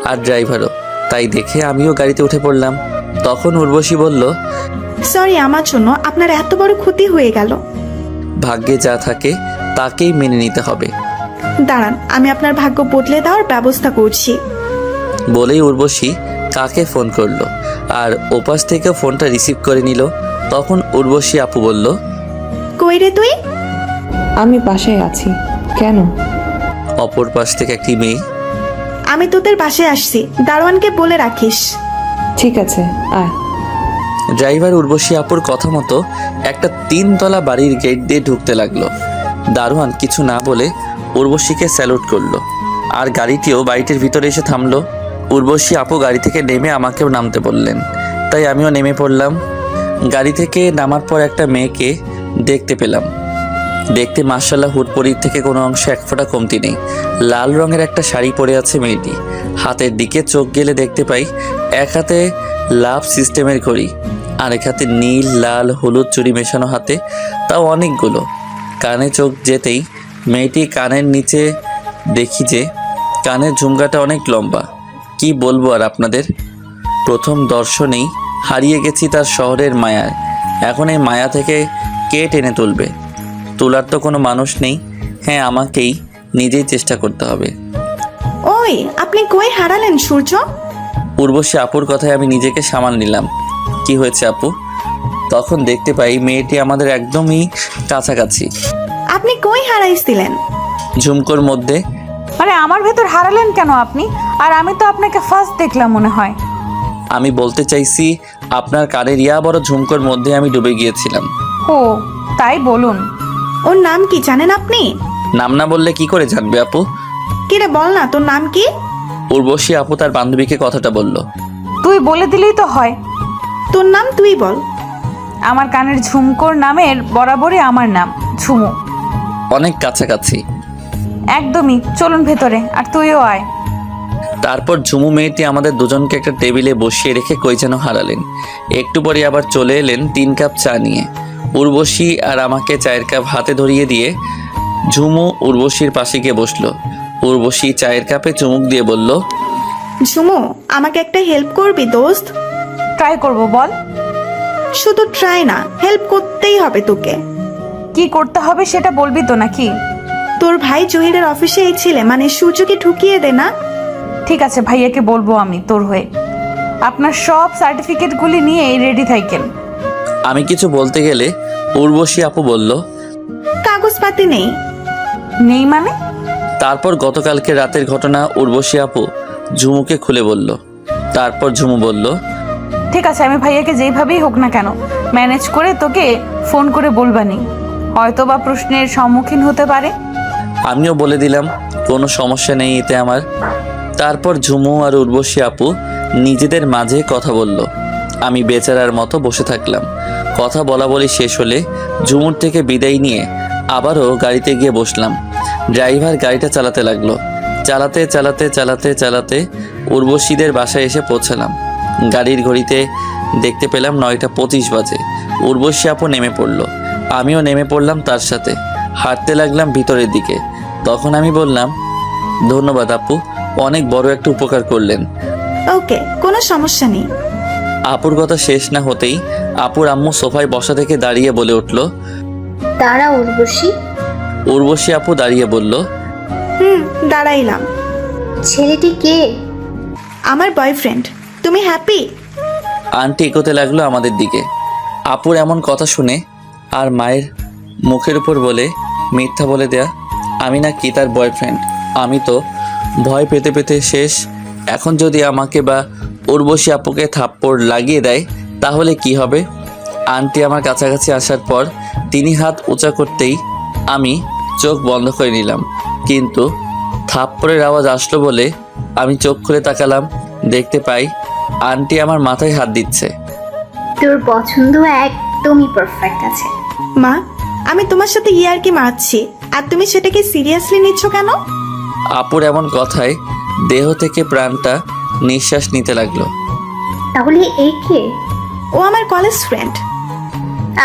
আর ড্রাইভারও, তাই দেখে আমিও গাড়িতে উঠে পড়লাম। তখন উর্বশী বলল, সরি, আমার জন্য আপনার এত বড় ক্ষতি হয়ে গেল। ভাগ্যে যা থাকে তাকেই মেনে নিতে হবে। দাঁড়ান, আমি আপনার ভাগ্য বদলে দেওয়ার ব্যবস্থা করছি। বলেই উর্বশী কাকে ফোন করলো আর ওপাশ থেকে ফোনটা রিসিভ করে নিল। তখন উর্বশী আপু বলল, কই রে তুই? আমি বাসায় আছি। কেন? অপর পাশ থেকে একটি মেয়ে, আমি তোদের বাসায় আসছি, দারোয়ানকে বলে রাখিস। ঠিক আছে, আয়। ড্রাইভার উর্বশী আপুর কথা মতো একটা 3 তলা বাড়ির গেট দিয়ে ঢুকতে লাগলো। দারোয়ান কিছু না বলে উর্বশীকে স্যালুট করলো আর গাড়িটিও বাড়িটির ভিতরে এসে থামলো। উর্বশী আপু গাড়ি থেকে নেমে আমাকেও নামতে বললেন, তাই আমিও নেমে পড়লাম। গাড়ি থেকে নামার পর একটা মেয়েকে দেখতে পেলাম। দেখতে মাশাআল্লাহ হুটপরির থেকে কোনো অংশে এক ফোঁটা কমতি নেই। লাল রঙের একটা শাড়ি পরে আছে মেয়েটি। হাতের দিকে চোখ গেলে দেখতে পাই এক হাতে লাভ সিস্টেমের ঘড়ি, আরেক হাতে নীল লাল হলুদ চুড়ি মেশানো হাতে, তাও অনেকগুলো। কানে চোখ যেতেই মেয়েটি কানের নিচে দেখি যে কানের ঝুমকাটা অনেক লম্বা। কি বলবো আর আপনাদের, প্রথম দর্শনেই হারিয়ে গেছি তার শহরের মায়ায়। এখন এই মায়া থেকে কে টেনে তুলবে? তোলার তো কোনো মানুষ নেই। হ্যাঁ, আমাকেই নিজেই চেষ্টা করতে হবে। ওই, আপনি কই হারালেন সূর্য? উর্বশী আপুর কথায় আমি নিজেকে সামাল নিলাম। কি হয়েছে আপু? তখন দেখতে পাই মেয়েটি আমাদের একদমই কাছাকাছি। আপনি কই হারাইছিলেন? ঝুমকোর মধ্যে। মানে আমার ভেতর হারালেন কেন আপনি? আর আমি তো আপনাকে ফার্স্ট দেখলাম মনে হয়। আমি বলতে চাইছি আপনার কানের ইয়া বড় ঝুমকোর মধ্যে আমি ডুবে গিয়েছিলাম। ও তাই বলুন। ওর নাম কি জানেন আপনি? নাম না বললে কি করে জানবে আপু? কিরে বল না, তোর নাম কি? উর্বশী আপু তার বান্ধবীকে কথাটা বলল। তুই বলে দিলেই তো হয়। তোর নাম তুই বল। আমার কানের ঝুমকোর নামের বরাবরই আমার নাম ঝুমু। অনেক কাছাকাছি। একদমই, চলুন ভেতরে, আর তুইও আয়। তারপর ঝুমু মেয়েটি আমাদের দুজনকে একটা টেবিলে বসিয়ে রেখে কই যেন হারালেন। একটু পরে আবার চলে এলেন 3 কাপ চা নিয়ে। উর্বশী আর আমাকে চায়ের কাপ হাতে ধরিয়ে দিয়ে ঝুমু উর্বশীর পাশে গিয়ে বসলো। উর্বশী চায়ের কাপে চুমুক দিয়ে বলল, ঝুমু, আমাকে একটা হেল্প করবি দোস্ত? ট্রাই করব, বল। শুধু ট্রাই না, হেল্প করতেই হবে তোকে। কি করতে হবে সেটা বলবি তো নাকি? তোর ভাই জহিরের অফিসে এই ছেলে মানে সূর্যকে ঢুকিয়ে দে না। ঠিক আছে, ভাইয়াকে বলবো আমি তোর হয়ে। আপনার সব সার্টিফিকেটগুলি নিয়ে রেডি থাকেন। আমি কিছু বলতে গেলে উর্বশী আপু বলল, কাগজপাতি নেই। নেই মানে? তারপর গতকালকে রাতের ঘটনা উর্বশী আপু ঝুমুকে খুলে বলল। তারপর ঝুমু বলল, ঠিক আছে, আমি ভাইয়াকে যেইভাবেই হোক না কেন ম্যানেজ করে তোকে ফোন করে বলবানি, হয়তো বা প্রশ্নের সম্মুখীন হতে পারে। আমিও বলে দিলাম কোনো সমস্যা নেই এতে আমার। তারপর ঝুমু আর উর্বশী আপু নিজেদের মাঝে কথা বলল। আমি বেচারার মতো বসে থাকলাম। কথা বলা বলি শেষ হলে ঝুমুর থেকে বিদায় নিয়ে আবারও গাড়িতে গিয়ে বসলাম। ড্রাইভার গাড়িটা চালাতে লাগলো। চালাতে চালাতে চালাতে চালাতে উর্বশীদের বাসায় এসে পৌঁছালাম। গাড়ির ঘড়িতে দেখতে পেলাম 9:25 বাজে। উর্বশী আপু নেমে পড়লো, আমিও নেমে পড়লাম তার সাথে। হাঁটতে লাগলাম ভিতরের দিকে। তখন আমি বললাম, ধন্যবাদ আপু, অনেক বড় একটা উপকার করলেন। ওকে, কোনো সমস্যা নেই। আপুর কথা শেষ না হতেই আপুর আম্মু সোফায় বসা থেকে দাঁড়িয়ে বলে উঠল। দাঁড়া উর্বশী। উর্বশী আপু দাঁড়িয়ে বলল, দাঁড়াইলাম। ছেলেটি কে? আমার বয়ফ্রেন্ড। তুমি হ্যাপি? আন্টি এগোতে লাগলো আমাদের দিকে। আপুর এমন কথা শুনে আর মায়ের মুখের উপর বলে মিথ্যা বলে দেয়া আমি না কি তার বয়ফ্রেন্ড। আমি তো ভয় পেতে পেতে শেষ। এখন যদি আমাকে বা উর্বশী আপুকে থাপ্পড় লাগিয়ে দেয় তাহলে কি হবে? আন্টি আমার কাছাকাছি আসার পর তিনি হাত উঁচা করতেই আমি চোখ বন্ধ করে নিলাম, কিন্তু থাপ্পড়ের আওয়াজ আসলো বলে আমি চোখ খুলে তাকালাম। দেখতে পাই আন্টি আমার মাথায় হাত দিচ্ছে। তোর পছন্দ একদমই পারফেক্ট আছে। মা, আমি তোমার সাথে ইয়ার্কি মারছি আর তুমি সেটাকে সিরিয়াসলি নিচ্ছ কেন? আপুর এমন কথায় দেহ থেকে প্রাণটা নিঃশ্বাস নিতে লাগলো। তাহলে এই কে? ও আমার কলেজ ফ্রেন্ড।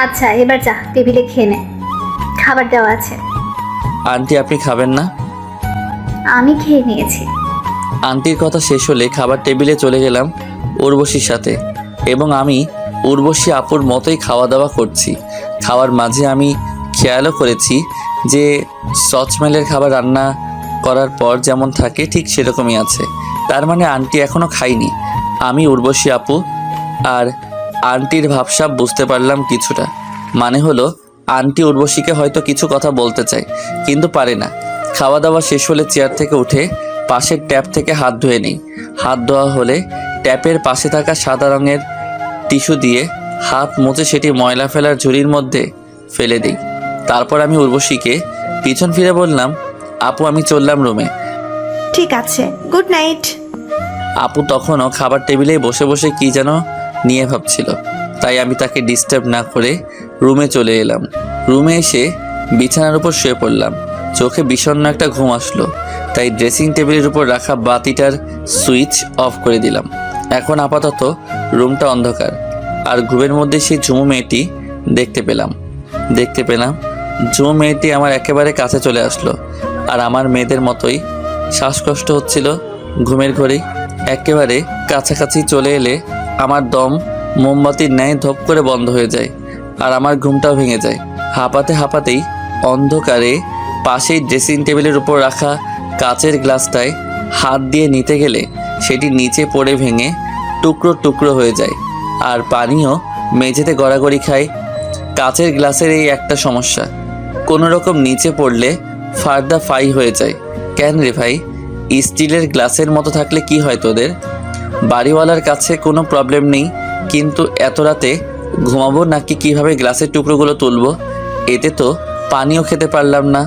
আচ্ছা, এবার যা, টেবিলে খেয়ে নে, খাবার দেওয়া আছে। আন্টি আপনি খাবেন না? আমি খেয়ে নিয়েছি। আন্টির কথা শেষ হলে খাবার টেবিলে চলে গেলাম উর্বশীর সাথে, এবং আমি উর্বশী আপুর মতোই খাওয়া দাওয়া করছি। খাওয়ার মাঝে আমি খেয়ালও করেছি যে সচমেলের খাবার রান্না করার পর যেমন থাকে ঠিক সেরকমই আছে। তার মানে আন্টি এখনও খাইনি। আমি উর্বশী আপু আর আন্টির ভাবসাব বুঝতে পারলাম কিছুটা। মানে হলো আন্টি উর্বশীকে হয়তো কিছু কথা বলতে চায় কিন্তু পারে না। খাওয়া দাওয়া শেষ হলে চেয়ার থেকে উঠে পাশের ট্যাপ থেকে হাত ধুয়ে নিই। হাত ধোয়া হলে ট্যাপের পাশে থাকা সাদা রঙের টিস্যু দিয়ে হাত মুছে সেটি ময়লা ফেলার ঝুড়ির মধ্যে ফেলে দিই। তারপর আমি উর্বশীকে পিছন ফিরে বললাম, আপু আমি চললাম রুমে। ঠিক আছে, গুড নাইট। আপু তখনও খাবার টেবিলেই বসে বসে কি যেন নিয়ে ভাবছিল, তাই আমি তাকে ডিস্টার্ব না করে রুমে চলে এলাম। রুমে এসে বিছানার উপর শুয়ে পড়লাম। চোখে বিষণ্ণ একটা ঘুম আসলো, তাই ড্রেসিং টেবিলের উপর রাখা বাতিটার সুইচ অফ করে দিলাম। এখন আপাতত রুমটা অন্ধকার, আর ঘুমের মধ্যে সেই ঝুমু মেয়েটি দেখতে পেলাম। ঝুমু মেয়েটি আমার একেবারে কাছে চলে আসলো, আর আমার মেয়েদের মতোই শ্বাসকষ্ট হচ্ছিল ঘুমের ঘরেই। একেবারে কাছাকাছি চলে এলে আমার দম মোমবাতির ন্যায় ধপ করে বন্ধ হয়ে যায়, আর আমার ঘুমটাও ভেঙে যায়। হাঁপাতেই অন্ধকারে পাশেই ড্রেসিং টেবিলের উপর রাখা কাচের গ্লাসটায় হাত দিয়ে নিতে গেলে সেটি নিচে পড়ে ভেঙে টুকরো টুকরো হয়ে যায়, আর পানিও মেঝেতে গড়াগড়ি খায়। কাচের গ্লাসের এই একটা সমস্যা, কোনো রকম নিচে পড়লে ফার্দা ফাই হয়ে যায়। কেন রে ভাই, স্টিলের গ্লাসের মতো থাকলে কি হয় তোদের? বাড়িওয়ালার কাছে কোনো প্রবলেম নেই, কিন্তু এত রাতে ঘুমাবো নাকি কিভাবে গ্লাসের টুকরোগুলো তুলবো? এতে তো পানিও খেতে পারলাম না।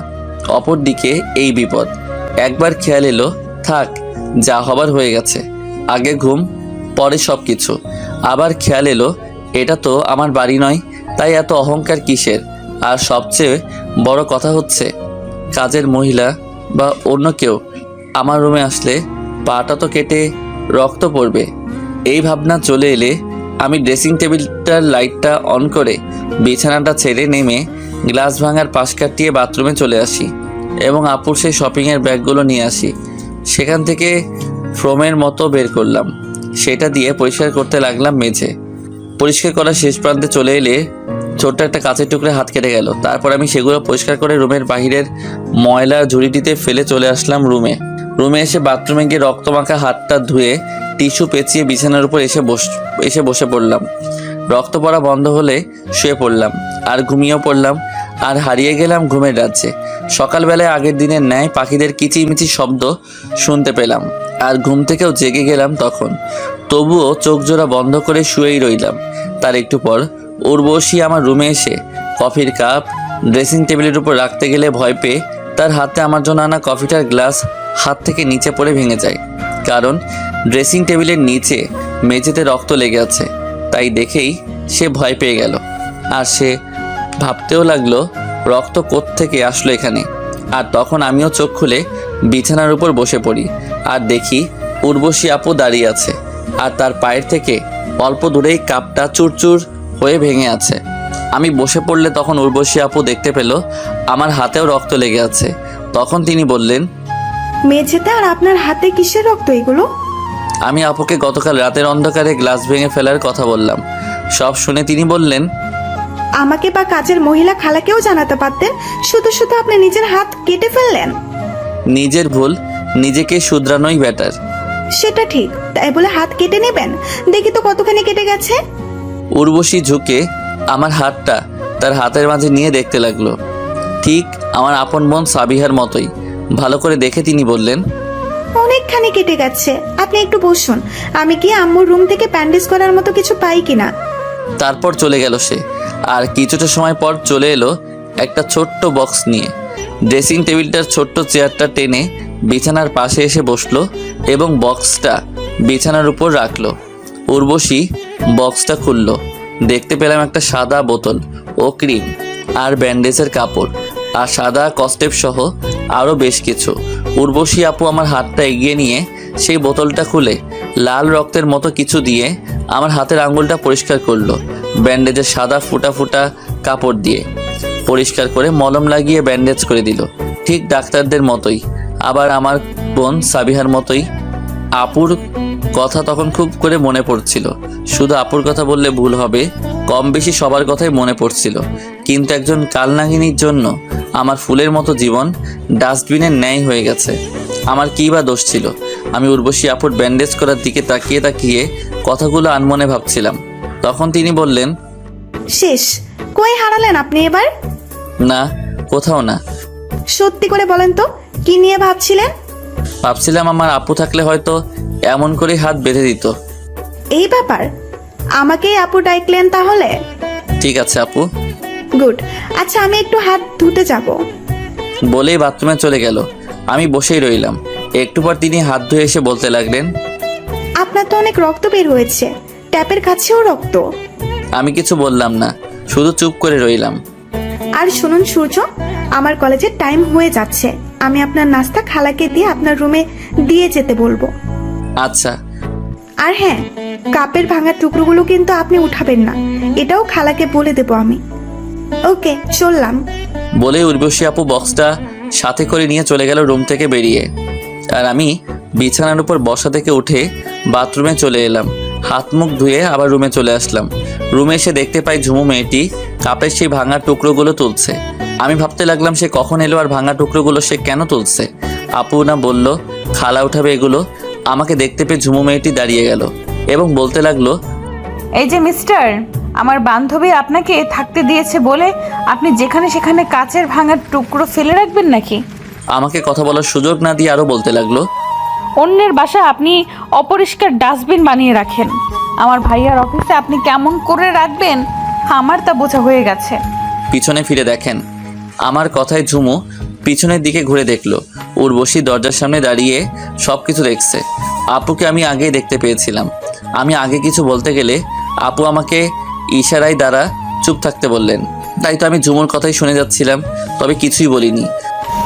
অপরদিকে এই বিপদ। একবার খেয়াল এলো, থাক যা হবার হয়ে গেছে, আগে ঘুম পরে সব কিছু। আবার খেয়াল এলো এটা তো আমার বাড়ি নয়, তাই এত অহংকার কিসের? আর সবচেয়ে বড় কথা হচ্ছে কাজের মহিলা বা অন্য কেউ আমার রুমে আসলে পাটা তো কেটে রক্ত পড়বে। এই ভাবনা চলে এলে আমি ড্রেসিং টেবিলটার লাইটটা অন করে বিছানাটা ছেড়ে নেমে গ্লাস ভাঙার পাশ কাটিয়ে বাথরুমে চলে আসি এবং আপুর সেই শপিংয়ের ব্যাগগুলো নিয়ে আসি। সেখান থেকে ফ্রোমের মতো বের করলাম, সেটা দিয়ে পরিষ্কার করতে লাগলাম মেঝে। পরিষ্কার করা শেষ প্রান্তে চলে এলে ছোট্ট একটা কাঁচের টুকরে হাত কেটে গেল। তারপর আমি সেগুলো পরিষ্কার করে রুমের বাহিরের ময়লা ঝুড়িটিতে ফেলে চলে আসলাম রুমে এসে বাথরুমে গিয়ে রক্তমাখা হাতটা ধুয়ে টিস্যু পেঁচিয়ে বিছানার উপর এসে বসে পড়লাম। রক্ত পড়া বন্ধ হলে শুয়ে পড়লাম আর ঘুমিয়েও পড়লাম আর হারিয়ে গেলাম ঘুমের রাজ্যে। সকালবেলায় আগের দিনের ন্যায় পাখিদের কিচিমিচি শব্দ শুনতে পেলাম আর ঘুম থেকেও জেগে গেলাম তখন। তবুও চোখ জোড়া বন্ধ করে শুয়েই রইলাম। তার একটু পর উর্বশী আমার রুমে এসে কফির কাপ ড্রেসিং টেবিলের উপর রাখতে গেলে ভয় পেয়ে তার হাতে আমার জন্য আনা কফিটার গ্লাস হাত থেকে নিচে পড়ে ভেঙে যায়। কারণ ড্রেসিং টেবিলের নিচে মেঝেতে রক্ত লেগে আছে। তাই দেখেই সে ভয় পেয়ে গেল আর সে ভাবতেও লাগলো রক্ত কোত্থেকে আসলো এখানে। আর তখন আমিও চোখ খুলে বিছানার উপর বসে পড়ি আর দেখি উর্বশী আপু দাঁড়িয়ে আছে আর তার পায়ের থেকে অল্প দূরেই কাপটা চুরচুর হয়ে ভেঙে আছে। আমি বসে পড়লে তখন উর্বশী আপু দেখতে পেল আমার হাতেও রক্ত লেগে আছে। তখন তিনি বললেন, মেঝেতে আর আপনার হাতে কিসের রক্ত এগুলো? আমি আপুকে গতকাল রাতের অন্ধকারে গ্লাস ভেঙে ফেলার কথা বললাম। সব শুনে তিনি বললেন, আমাকে বা কাজের মহিলা খালাকেও জানাতে পারতেন, শুধু শুধু আপনি নিজের হাত কেটে ফেললেন। নিজের ভুল নিজেকে শুধরানোই বেটার। সেটা ঠিক, তাই বলে হাত কেটে নেবেন? দেখি তো কতখানি কেটে গেছে। উর্বশী ঝুঁকে আমার হাতটা তার হাতের মাঝে নিয়ে দেখতে লাগলো, ঠিক আমার আপন বোন সাবিহার মতোই। ভালো করে দেখে তিনি বললেন, অনেকখানি কেটে গেছে, আপনি একটু বসুন, আমি কি আম্মুর রুম থেকে ব্যান্ডেজ করার মতো কিছু পাই কিনা। তারপর চলে গেল সে। আর কিছুটা সময় পর চলে এলো একটা ছোট্ট বক্স নিয়ে। ড্রেসিং টেবিলটার ছোট্ট চেয়ারটা টেনে বিছানার পাশে এসে বসলো এবং বক্সটা বিছানার উপর রাখলো। উর্বশী বক্সটা খুললো। দেখতে পেলাম একটা সাদা বোতল ও ক্রিম আর ব্যান্ডেজের কাপড় আর সাদা কস্টেপ সহ আরও বেশ কিছু। উর্বশী আপু আমার হাতটা এগিয়ে নিয়ে সেই বোতলটা খুলে লাল রক্তের মতো কিছু দিয়ে আমার হাতের আঙুলটা পরিষ্কার করলো ব্যান্ডেজের সাদা ফুটা ফুটা কাপড় দিয়ে। পরিষ্কার করে মলম লাগিয়ে ব্যান্ডেজ করে দিল, ঠিক ডাক্তারদের মতোই। আবার আমার বোন সাবিহার মতোই। আপুর কথা তখন খুব করে মনে পড়ছিল। শুধু আপুর কথা বললে ভুল হবে, কম বেশি সবার কথাই মনে পড়ছিল। কিন্তু একজন কালনাগিনীর জন্য আমার ফুলের মতো জীবন ডাস্টবিনের ন্যায় হয়ে গেছে। আমার কী বা দোষ ছিল? আমি উর্বশী আপুর ব্যান্ডেজ করার দিকে তাকিয়ে তাকিয়ে কথাগুলো আনমনে ভাবছিলাম। তখন তিনি বললেন, শেষ? কই হারালেন আপনি এবার? না, কোথাও না। সত্যি করে বলেন তো, কি নিয়ে ভাবছিলেন? ভাবছিলাম আমার আপু থাকলে হয়তো এমন করে হাত বেঁধে দিত। এই ব্যাপার? আমাকেই আপু ডাকলেন তাহলে? ঠিক আছে আপু। গুড। আচ্ছা, আমি একটু হাত ধুতে যাব। বলেই বাথরুমে চলে গেল। আমি বসেই রইলাম। একটু পর তিনি হাত ধুয়ে এসে বলতে লাগলেন, আপনার তো অনেক রক্ত বের হয়েছে, ট্যাপের কাছেও রক্ত। আমি কিছু বললাম না, শুধু চুপ করে রইলাম। আর শুনুন সূর্য, আমার কলেজের টাইম হয়ে যাচ্ছে, আমি আপনার নাস্তা খালাকে দিয়ে আপনার রুমে দিয়ে যেতে বলবো। আচ্ছা। আর হ্যাঁ, কাপের ভাঙা টুকরোগুলো কিন্তু আপনি উঠাবেন না, এটাও খালাকে বলে দেবো আমি। ওকে, চললাম। বলে উর্বশী আপু বক্সটা সাথে করে নিয়ে চলে গেল রুম থেকে বেরিয়ে। আর আমি বিছানার উপর বসা থেকে উঠে বাথরুমে চলে এলাম। হাত মুখ ধুয়ে আবার রুমে চলে আসলাম। রুমে এসে দেখতে পাই ঝুমু মেয়েটি কাপের সেই ভাঙা টুকরোগুলো তুলছে। আমি ভাবতে লাগলাম সে কখন এলো আর ভাঙা টুকরোগুলো সে কেন তুলছে। আপু না বলল খালা উঠাবে এগুলো। আমাকে দেখতে পেয়ে ঝুমু মেয়েটি দাঁড়িয়ে গেল এবং বলতে লাগলো, এই যে মিস্টার, আমার বান্ধবী আপনাকে থাকতে দিয়েছে বলে আপনি যেখানে সেখানে কাচের ভাঙার টুকরো ফেলে রাখবেন নাকি? আমাকে কথা বলার সুযোগ না দিয়ে আরও বলতে লাগলো, অন্যের বাসা আপনি অপরিষ্কার ডাস্টবিন বানিয়ে রাখেন, আমার ভাইয়ার অফিসে আপনি কেমন করে রাখবেন আমার তা বোঝা হয়ে গেছে। পিছনে ফিরে দেখেন। আমার কথায় ঝুমু পিছনের দিকে ঘুরে দেখলো উর্বশী দরজার সামনে দাঁড়িয়ে সব কিছু দেখছে। আপুকে আমি আগেই দেখতে পেয়েছিলাম। আমি আগে কিছু বলতে গেলে আপু আমাকে ইশারায় দ্বারা চুপ থাকতে বললেন। তাই তো আমি ঝুমুর কথাই শুনে যাচ্ছিলাম, তবে কিছুই বলিনি।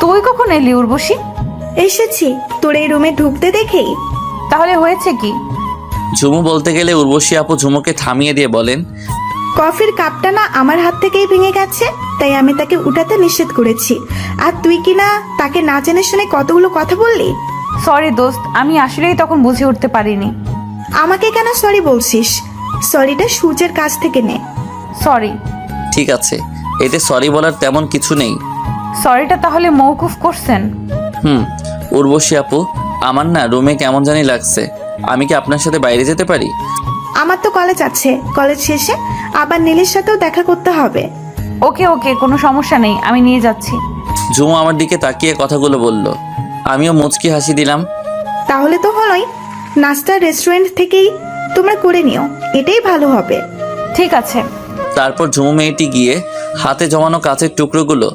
তুই কখন এলি উর্বশী? এসেছি তোর এই রুমে ঢুকতে দেখেই। তাহলে হয়েছে কি? ঝুমু বলতে গেলে উর্বশী আপু ঝুমুকে থামিয়ে দিয়ে বলেন, কফির কাপটা না আমার হাত থেকেই ভেঙে গেছে, তাই আমি তাকে উঠাতে নিষেধ করেছি। আর তুই কি না তাকে না জেনে শুনে কতগুলো কথা বললি। সরি দোস্ত, আমি আসলেই তখন বুঝে উঠতে পারিনি। আমাকে কেন সরি বলছিস? সরিটা সূর্যের কাছ থেকে নে। সরি। ঠিক আছে, এতে সরি বলার তেমন কিছু নেই। সরিটা তাহলে মওকুফ করছেন? উর্বশী আপু, আমার না রুমে কেমন জানি লাগছে। আমি কি আপনার সাথে বাইরে যেতে পারি? আমার তো কলেজ আছে, কলেজ শেষে আবার নীলের সাথেও দেখা করতে হবে। ওকে ওকে, কোনো সমস্যা নেই, আমি নিয়ে যাচ্ছি। ঝুমু আমার দিকে তাকিয়ে কথাগুলো বলল। আমিও মুচকি হাসি দিলাম। তাহলে তো হলোই, নাস্তা রেস্টুরেন্ট থেকেই তোমরা করে নিও, এটাই ভালো হবে। ঠিক আছে। তারপর ঝুমু মেয়েটি গিয়ে হাতে জমানো কাঁচের টুকরোগুলো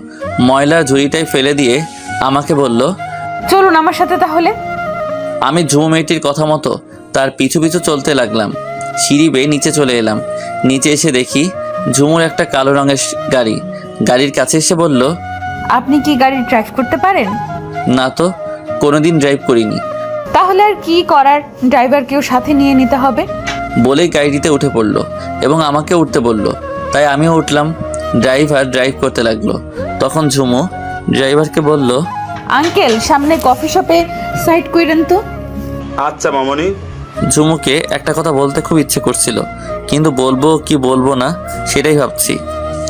ময়লার ঝুড়িটায় ফেলে দিয়ে আমাকে বলল, চলুন আমার সাথে তাহলে। আমি ঝুমু মেয়েটির কথা মতো তার পিছু পিছু চলতে লাগলাম। সিঁড়ি বেয়ে নিচে চলে এলাম। নিচে এসে দেখি ঝুমুর একটা কালো রঙের গাড়ি। গাড়ির কাছে এসে বলল, আপনি কি গাড়ি ড্রাইভ করতে পারেন? না তো, কোনোদিন ড্রাইভ করিনি। তাহলে আর কি করার, ড্রাইভারকেও সাথে নিয়ে নিতে হবে। বলেই গাড়িতে উঠে পড়লো এবং আমাকে উঠতে বলল। তাই আমিও উঠলাম। ড্রাইভার ড্রাইভ করতে লাগলো। তখন ঝুমু ড্রাইভারকে বলল, আঙ্কেল, সামনে কফি শপে সাইড কইরেন তো। আচ্ছা মামনি। ঝুমুকে একটা কথা বলতে খুব ইচ্ছে করছিল, কিন্তু বলবো কি বলবো না সেটাই ভাবছি।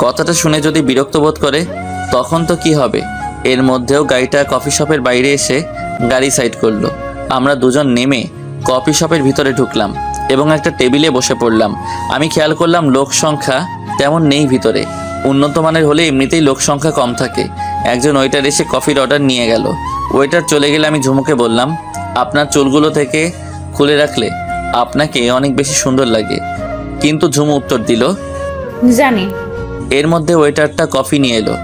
কথাটা শুনে যদি বিরক্ত বোধ করে তখন তো কি হবে। এর মধ্যেও গাড়িটা কফি শপের বাইরে এসে গাড়ি সাইড করলো। আমরা দুজন নেমে কফি শপের ভিতরে ঢুকলাম এবং একটা টেবিলে বসে পড়লাম। আমি খেয়াল করলাম লোক সংখ্যা তেমন নেই ভিতরে। উন্নত মানের হলে এমনিতেই লোক সংখ্যা কম থাকে। একজন ওয়েটার এসে কফির অর্ডার নিয়ে গেল। ওয়েটার চলে গেলে আমি ঝুমুকে বললাম, আপনার চুলগুলো থেকে খুলে রাখলে আপনাকে অনেক বেশি সুন্দর লাগে। কিন্তু ঝুমু উত্তর দিল, জানি। এর মধ্যে ওয়েটারটা কফি নিয়ে এলো।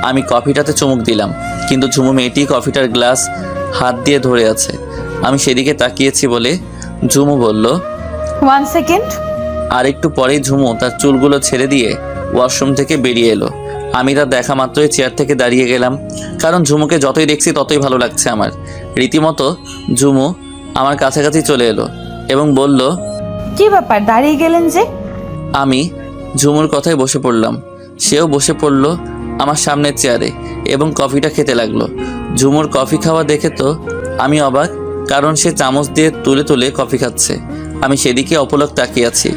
আমি কফিটাতে চুমুক দিলাম, কিন্তু ঝুমু মেয়েটি কফিটার গ্লাস হাত দিয়ে ধরে আছে। আমি সেদিকে তাকিয়েছি বলে ঝুমু বলল, 1 সেকেন্ড। আর একটু পরেই ঝুমু তার চুলগুলো ছেড়ে দিয়ে ওয়াশরুম থেকে বেরিয়ে এলো। আমি তার দেখা মাত্রই চেয়ার থেকে দাঁড়িয়ে গেলাম, কারণ ঝুমুকে যতই দেখছি ততই ভালো লাগছে আমার। রীতিমতো ঝুমু আমার কাছাকাছি চলে এলো এবং বলল, কি ব্যাপার, দাঁড়িয়ে গেলেন যে? আমি ঝুমুর কথায় বসে পড়লাম। সেও বসে পড়ল আমার সামনের চেয়ারে এবং কফিটা খেতে লাগলো। ঝুমুর কফি খাওয়া দেখে তো আমি অবাক, কারণ সে চামচ দিয়ে তুলে তুলে কফি খাচ্ছে। আমি সেদিকে অপলক তাকিয়ে আছি।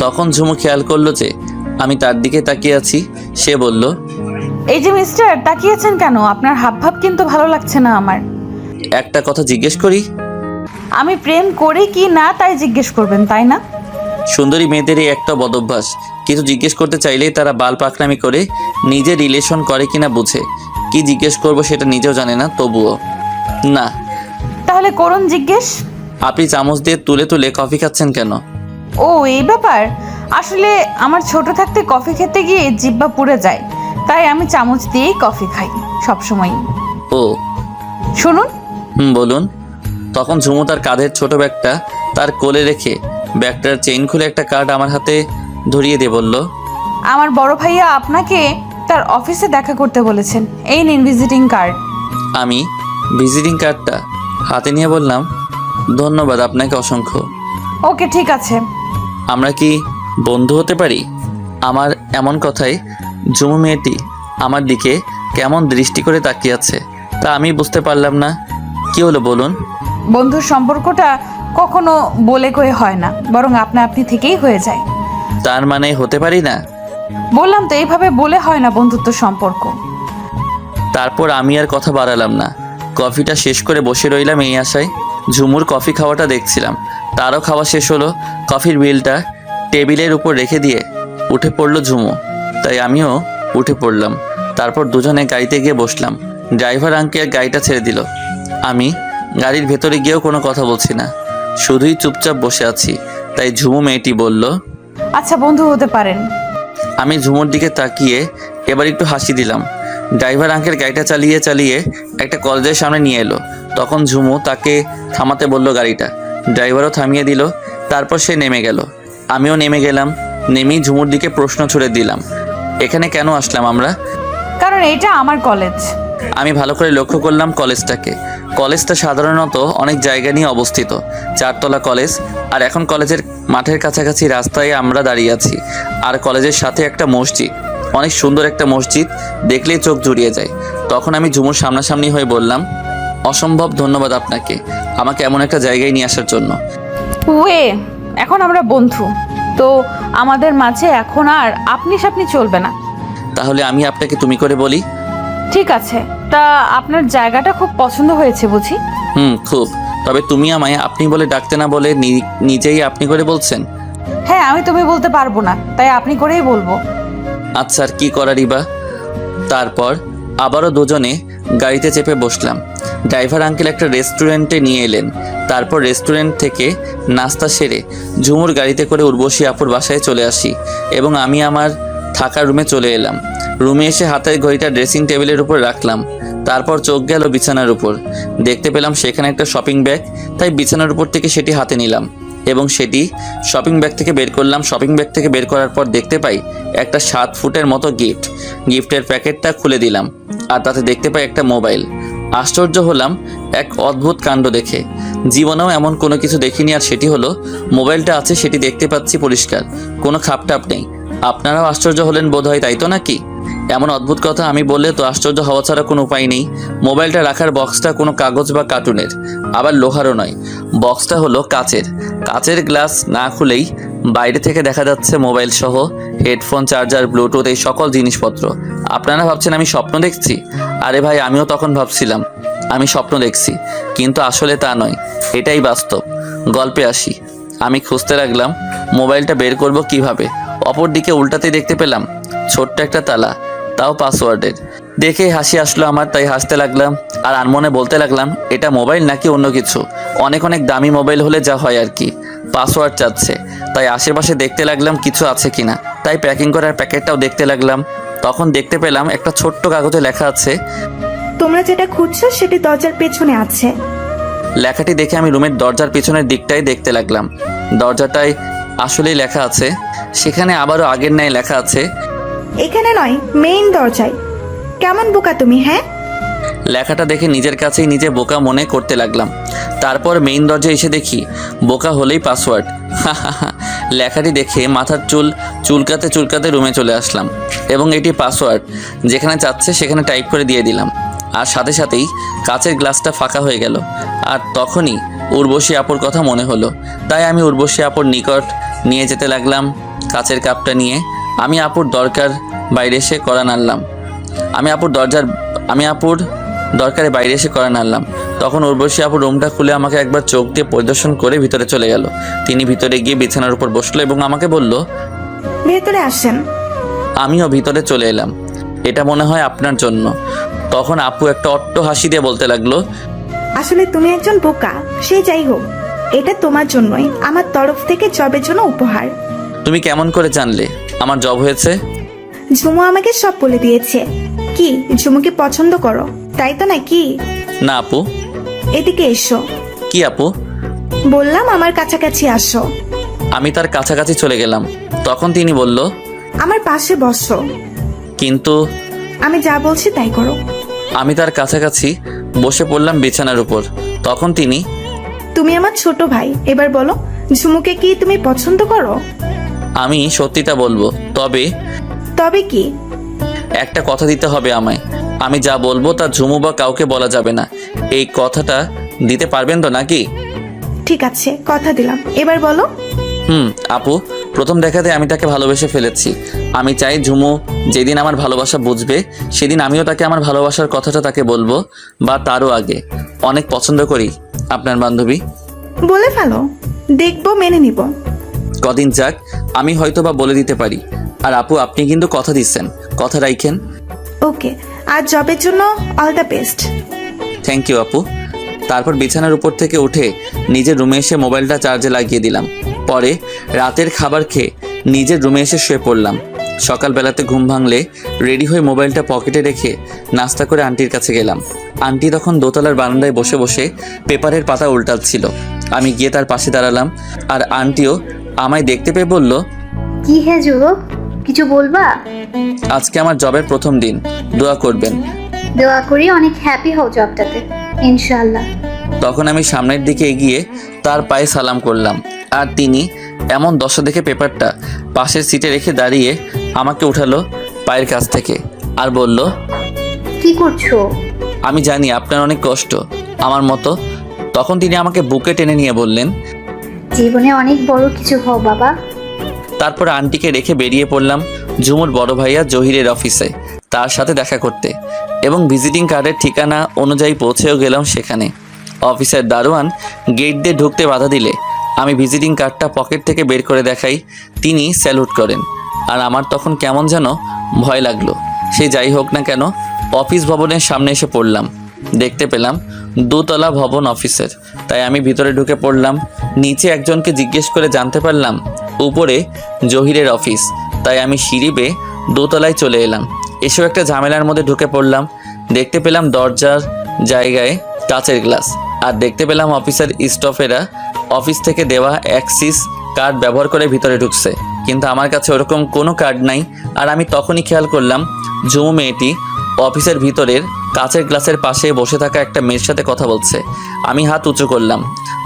তখন ঝুমু খেয়াল করলো যে আমি তার দিকে তাকিয়ে আছি। সে বলল, এই যে মিস্টার, তাকিয়েছেন কেন? আপনার হাবভাব কিন্তু ভালো লাগছে না আমার। একটা কথা জিজ্ঞেস করি? আমি প্রেম করি কি না তাই জিজ্ঞেস করবেন, তাই না? সুন্দরী মেয়েদেরই একটা বদভ্যাস, কিছু জিজ্ঞেস করতে চাইলেই তারা বাল পাকনামি করে নিজে রিলেশন করে কিনা বুঝে। কি জিজ্ঞেস করব সেটা নিজেও জানে না, তবুও। না। তাহলে করুন জিজ্ঞেস। আপনি চামচ দিয়ে তুলে তুলে কফি খাচ্ছেন কেন? ও, এই ব্যাপার। আসলে আমার ছোট থাকতে কফি খেতে গিয়ে জিহ্বা পুড়ে যায়, তাই আমি চামচ দিয়েই কফি খাই সবসময়। ও শুনুন। বলুন। তখন ঝুমু তার কাঁধের ছোট ব্যাগটা তার কোলে রেখে ব্যাগটার চেইন খুলে একটা কার্ড আমার হাতে ধরিয়ে দিয়ে বলল, আমার বড় ভাইয়া আপনাকে তার অফিসে দেখা করতে বলেছেন, এই নিন ভিজিটিং কার্ড। আমি ভিজিটিং কার্ডটা হাতে নিয়ে বললাম, ধন্যবাদ আপনাকে অসংখ্য। ওকে, ঠিক আছে। আমরা কি বন্ধু হতে পারি? আমার এমন কথায় ঝুমু মেয়েটি আমার দিকে কেমন দৃষ্টি করে তাকিয়ে আছে তা আমি বুঝতে পারলাম না। কি হলো বলুন? বন্ধুর সম্পর্কটা কখনো বলে কয়ে হয় না, বরং আপনা আপনি থেকেই হয়ে যায়। তার মানে হতে পারি না? বললাম তো, এইভাবে বলে হয় না বন্ধুত্ব সম্পর্ক। তারপর আমি আর কথা বাড়ালাম না। কফিটা শেষ করে বসে রইলাম এই আশায়। ঝুমুর কফি খাওয়াটা দেখছিলাম। তারও খাওয়া শেষ হলো। কফির বিলটা টেবিলের উপর রেখে দিয়ে উঠে পড়লো ঝুমু, তাই আমিও উঠে পড়লাম। তারপর দুজনে গাড়িতে গিয়ে বসলাম। ড্রাইভার আঙ্কেল গাড়িটা ছেড়ে দিল। আমি গাড়ির ভেতরে গিয়েও কোনো কথা বলছি না, শুধুই চুপচাপ বসে আছি। তাই ঝুমু মেয়েটি বলল, আচ্ছা, বন্ধু হতে পারেন। আমি ঝুমুর দিকে তাকিয়ে এবার একটু হাসি দিলাম। ড্রাইভার আঙ্কেল গাড়িটা চালিয়ে চালিয়ে একটা কলেজের সামনে নিয়ে এলো। তখন ঝুমু তাকে থামাতে বলল গাড়িটা। ড্রাইভারও থামিয়ে দিল। তারপর সে নেমে গেল। আমিও নেমে গেলাম। নেমেই ঝুমুর দিকে প্রশ্ন ছুড়ে দিলাম, এখানে কেন আসলাম আমরা? কারণ এটা আমার কলেজ। আমি ভালো করে লক্ষ্য করলাম কলেজটাকে। কলেজটা সাধারণত অনেক জায়গা নিয়ে অবস্থিত। 4 তলা কলেজ। আর এখন কলেজের মাঠের কাছাকাছি রাস্তায় আমরা দাঁড়িয়ে আছি। আর কলেজের সাথে একটা মসজিদ, অনেক সুন্দর একটা মসজিদ, দেখলেই চোখ জুড়িয়ে যায়। তখন আমি ঝুমুর সামনাসামনি হয়ে বললাম, অসম্ভব ধন্যবাদ আপনাকে আমাকে এমন একটা জায়গায় নিয়ে আসার জন্য। ওয়ে, এখন আমরা বন্ধু, তো আমাদের মাঝে এখন আর আপনি সাপনি চলবে না। তাহলে আমি আপনাকে তুমি করে বলি? ঠিক আছে, তা আপনার জায়গাটা খুব পছন্দ হয়েছে বুঝি? খুব। তবে তুমি আমায় আপনি বলে ডাকতে না বলে নিজেই আপনি করে বলছেন। হ্যাঁ, আমি তুমি বলতে পারবো না, তাই আপনি করেই বলবো। আচ্ছা, আর কি করারই বা। তারপর আবারও দুজনে গাড়িতে চেপে বসলাম। ড্রাইভার আঙ্কেল একটা রেস্টুরেন্টে নিয়ে এলেন। তারপর রেস্টুরেন্ট থেকে নাস্তা সেরে ঝুমুর গাড়িতে করে উর্বশী আপুর বাসায় চলে আসি এবং আমি আমার থাকার রুমে চলে এলাম। রুমে এসে হাতের ঘড়িটা ড্রেসিং টেবিলের উপর রাখলাম। তারপর চোখ গেল বিছানার উপর। দেখতে পেলাম সেখানে একটা শপিং ব্যাগ, তাই বিছানার উপর থেকে সেটি হাতে নিলাম এবং সেটি শপিং ব্যাগ থেকে বের করলাম। শপিং ব্যাগ থেকে বের করার পর দেখতে পাই একটা 7 ফুটের মতো গিফট। গিফটের প্যাকেটটা খুলে দিলাম আর তাতে দেখতে পাই একটা মোবাইল। আশ্চর্য হলাম এক অদ্ভুত কাণ্ড দেখে। জীবনেও এমন কোনো কিছু দেখিনি, আর সেটি হলো মোবাইলটা আছে, সেটি দেখতে পাচ্ছি পরিষ্কার, কোনো খাপটাপ নেই। আপনারাও আশ্চর্য হলেন বোধহয়, তাই তো নাকি? এমন অদ্ভুত কথা আমি বললে তো আশ্চর্য হওয়া ছাড়া কোনো উপায় নেই। মোবাইলটা রাখার বক্সটা কোনো কাগজ বা কার্টুনের, আবার লোহারও নয়। বক্সটা হলো কাচের। কাচের গ্লাস না খুলেই বাইরে থেকে দেখা যাচ্ছে মোবাইল সহ হেডফোন, চার্জার, ব্লুটুথ, এই সকল জিনিসপত্র। আপনারা ভাবছেন আমি স্বপ্ন দেখছি? আরে ভাই, আমিও তখন ভাবছিলাম আমি স্বপ্ন দেখছি, কিন্তু আসলে তা নয়, এটাই বাস্তব। গল্পে আসি। আমি খুঁজতে লাগলাম মোবাইলটা বের করব কিভাবে। অপর দিকে উল্টাতে দেখতে পেলাম ছোট্ট একটা তালা, তাও পাসওয়ার্ডের। দেখে হাসি আসলো আমার, তাই হাসতে লাগলাম আর আনমনে বলতে লাগলাম এটা মোবাইল নাকি অন্য কিছু। অনেক অনেক দামি মোবাইল হলে যা হয় আর কি। পাসওয়ার্ড চাচ্ছে, তাই আশেপাশে দেখতে লাগলাম কিছু আছে কিনা। তাই প্যাকিং করার প্যাকেটটাও দেখতে লাগলাম। তখন দেখতে পেলাম একটা ছোট্ট কাগজে লেখা আছে, তোমরা যেটা খুঁজছো সেটি দরজার পেছনে আছে। লেখাটি দেখে আমি রুমের দরজার পিছনের দিকটাই দেখতে লাগলাম। দরজাটায় আসলেই লেখা আছে। সেখানে আবারও আগের ন্যায় লেখা আছে, এখানে নয়, মেইন দরজায়। কেমন বোকা তুমি, হ্যাঁ? লেখাটা দেখে নিজের কাছেই নিজে বোকা মনে করতে লাগলাম। তারপর মেইন দরজায় এসে দেখি বোকা হলেই পাসওয়ার্ড। লেখাটি দেখে মাথার চুল চুলকাতে চুলকাতে রুমে চলে আসলাম এবং এটি পাসওয়ার্ড যেখানে চাচ্ছে সেখানে টাইপ করে দিয়ে দিলাম। আর সাথে সাথেই কাচের গ্লাসটা ফাঁকা হয়ে গেল। আর তখনই উর্বশী আপুর কথা মনে হলো, তাই আমি উর্বশী আপুর নিকট নিয়ে যেতে লাগলাম কাচের কাপটা নিয়ে। আমি আপুর বাইরে এসে কড়া নাড়লাম। আমি আপুর দরকারে বাইরে এসে কড়া নাড়লাম। তখন উর্বশী আপুর রুমটা খুলে আমাকে একবার চোখ দিয়ে পরিদর্শন করে ভিতরে চলে গেল। তিনি ভিতরে গিয়ে বিছানার উপর বসলো এবং আমাকে বলল, ভেতরে আসেন। আমিও ভিতরে চলে এলাম। এটা মনে হয় আপনার জন্য। তখন আপু একটা অট্ট হাসি দিয়ে বলতে লাগলো, আসলে তুমি একজন বোকা, সে যাই হোক, এটা তোমার জন্যই আমার তরফ থেকে জবের জন্য উপহার। তুমি কেমন করে জানলে আমার জব হয়েছে? ঝুমু আমাকে সব বলে দিয়েছে। কি ঝুমুকে পছন্দ করো, তাই তো নাকি? না আপু। এদিকে এসো। কি আপু? বললাম আমার কাছাকাছি আসো। আমি তার কাছাকাছি চলে গেলাম। তখন তিনি বলল, আমার পাশে বসো। কিন্তু আমি যা বলছি তাই করো। আমি তার কাছাকাছি বসে পড়লাম বিছানার উপর। তখন তিনি, তুমি আমার ছোট ভাই, এবার বলো ঝুমুকে কি তুমি পছন্দ করো? আমি সত্যিটা বলবো, তবে কি? একটা কথা দিতে হবে আমায়। আমি যা বলবো তা ঝুমু বা কাউকে বলা যাবে না। এই কথাটা দিতে পারবেন তো নাকি? ঠিক আছে, কথা দিলাম, এবার বলো। আপু, প্রথম দেখাতে আমি তাকে ভালোবেসে ফেলেছি। আমি চাই ঝুমু যেদিন আমার ভালোবাসা বুঝবে সেদিন আমিও তাকে আমার ভালোবাসার কথাটা তাকে বলবো, বা তারও আগে। অনেক পছন্দ করি আপনার বান্ধবী। বলে ফেলো, দেখবো, মেনে নিব। কদিন যাক, আমি হয়তো বা বলে দিতে পারি। আর আপু, আপনি কিন্তু কথা দিচ্ছেন, কথা রাখেন। ওকে, আর জবের জন্য all the best. Thank you আপু। তারপর বিছানার উপর থেকে উঠে নিজের রুমে এসে মোবাইলটা চার্জে লাগিয়ে দিলাম। পরে রাতের খাবার খেয়ে নিজের রুমে এসে শুয়ে পড়লাম। সকালবেলাতে ঘুম ভাঙলে রেডি হয়ে মোবাইলটা পকেটে রেখে নাস্তা করে আন্টির কাছে গেলাম। আন্টি তখন দোতলার বারান্দায় বসে বসে পেপারের পাতা উল্টাচ্ছিল। আমি গিয়ে তার পাশে দাঁড়ালাম আর আন্টিও আমায় দেখতে পেয়ে বলল, কি হে যুবক, কিছু বলবা? আজকে আমার জবের প্রথম দিন, দোয়া করবেন। দোয়া করি অনেক হ্যাপি হও জবটাতে, ইনশাআল্লাহ। তখন আমি সামনের দিকে এগিয়ে তার পায়ে সালাম করলাম আর তিনি এমন দশা দেখে পেপারটা পাশের সিটে রেখে দাঁড়িয়ে আমাকে উঠালো পায়ের কাছ থেকে আর বলল, কি করছো? আমি জানি আপনার অনেক কষ্ট আমার মতো। তখন তিনি আমাকে বুকে টেনে নিয়ে বললেন, জীবনে অনেক বড় কিছু হও বাবা। তারপর আন্টিকে রেখে বেরিয়ে পড়লাম ঝুমুর বড় ভাইয়া জহিরের অফিসে তার সাথে দেখা করতে, এবং ভিজিটিং কার্ডের ঠিকানা অনুযায়ী পৌঁছেও গেলাম সেখানে। অফিসের দারোয়ান গেট দিয়ে ঢুকতে বাধা দিলে আমি ভিজিটিং কার্ডটা পকেট থেকে বের করে দেখাই। তিনি স্যালুট করেন, আর আমার তখন কেমন যেন ভয় লাগলো। সে যাই হোক না কেন, অফিস ভবনের সামনে এসে পড়লাম। দেখতে পেলাম দোতলা ভবন অফিসের, তাই আমি ভিতরে ঢুকে পড়লাম। নিচে একজনকে জিজ্ঞেস করে জানতে পারলাম উপরে জহিরের অফিস, তাই আমি সিঁড়ি বেয়ে দোতলায় চলে এলাম। এসেও একটা ঝামেলার মধ্যে ঢুকে পড়লাম। দেখতে পেলাম দরজার জায়গায় কাচের গ্লাস, আর দেখতে পেলাম অফিসের স্টাফেরা অফিস থেকে দেওয়া অ্যাক্সিস কার্ড ব্যবহার করে ভিতরে ঢুকছে, কিন্তু আমার কাছে ওরকম কোনো কার্ড নাই। আর আমি তখনই খেয়াল করলাম ঝুমু মেয়েটি অফিসের ভিতরের কাচের গ্লাসের পাশে বসে থাকা একটা মেয়ের সাথে কথা বলছে। আমি হাত উঁচু করলাম,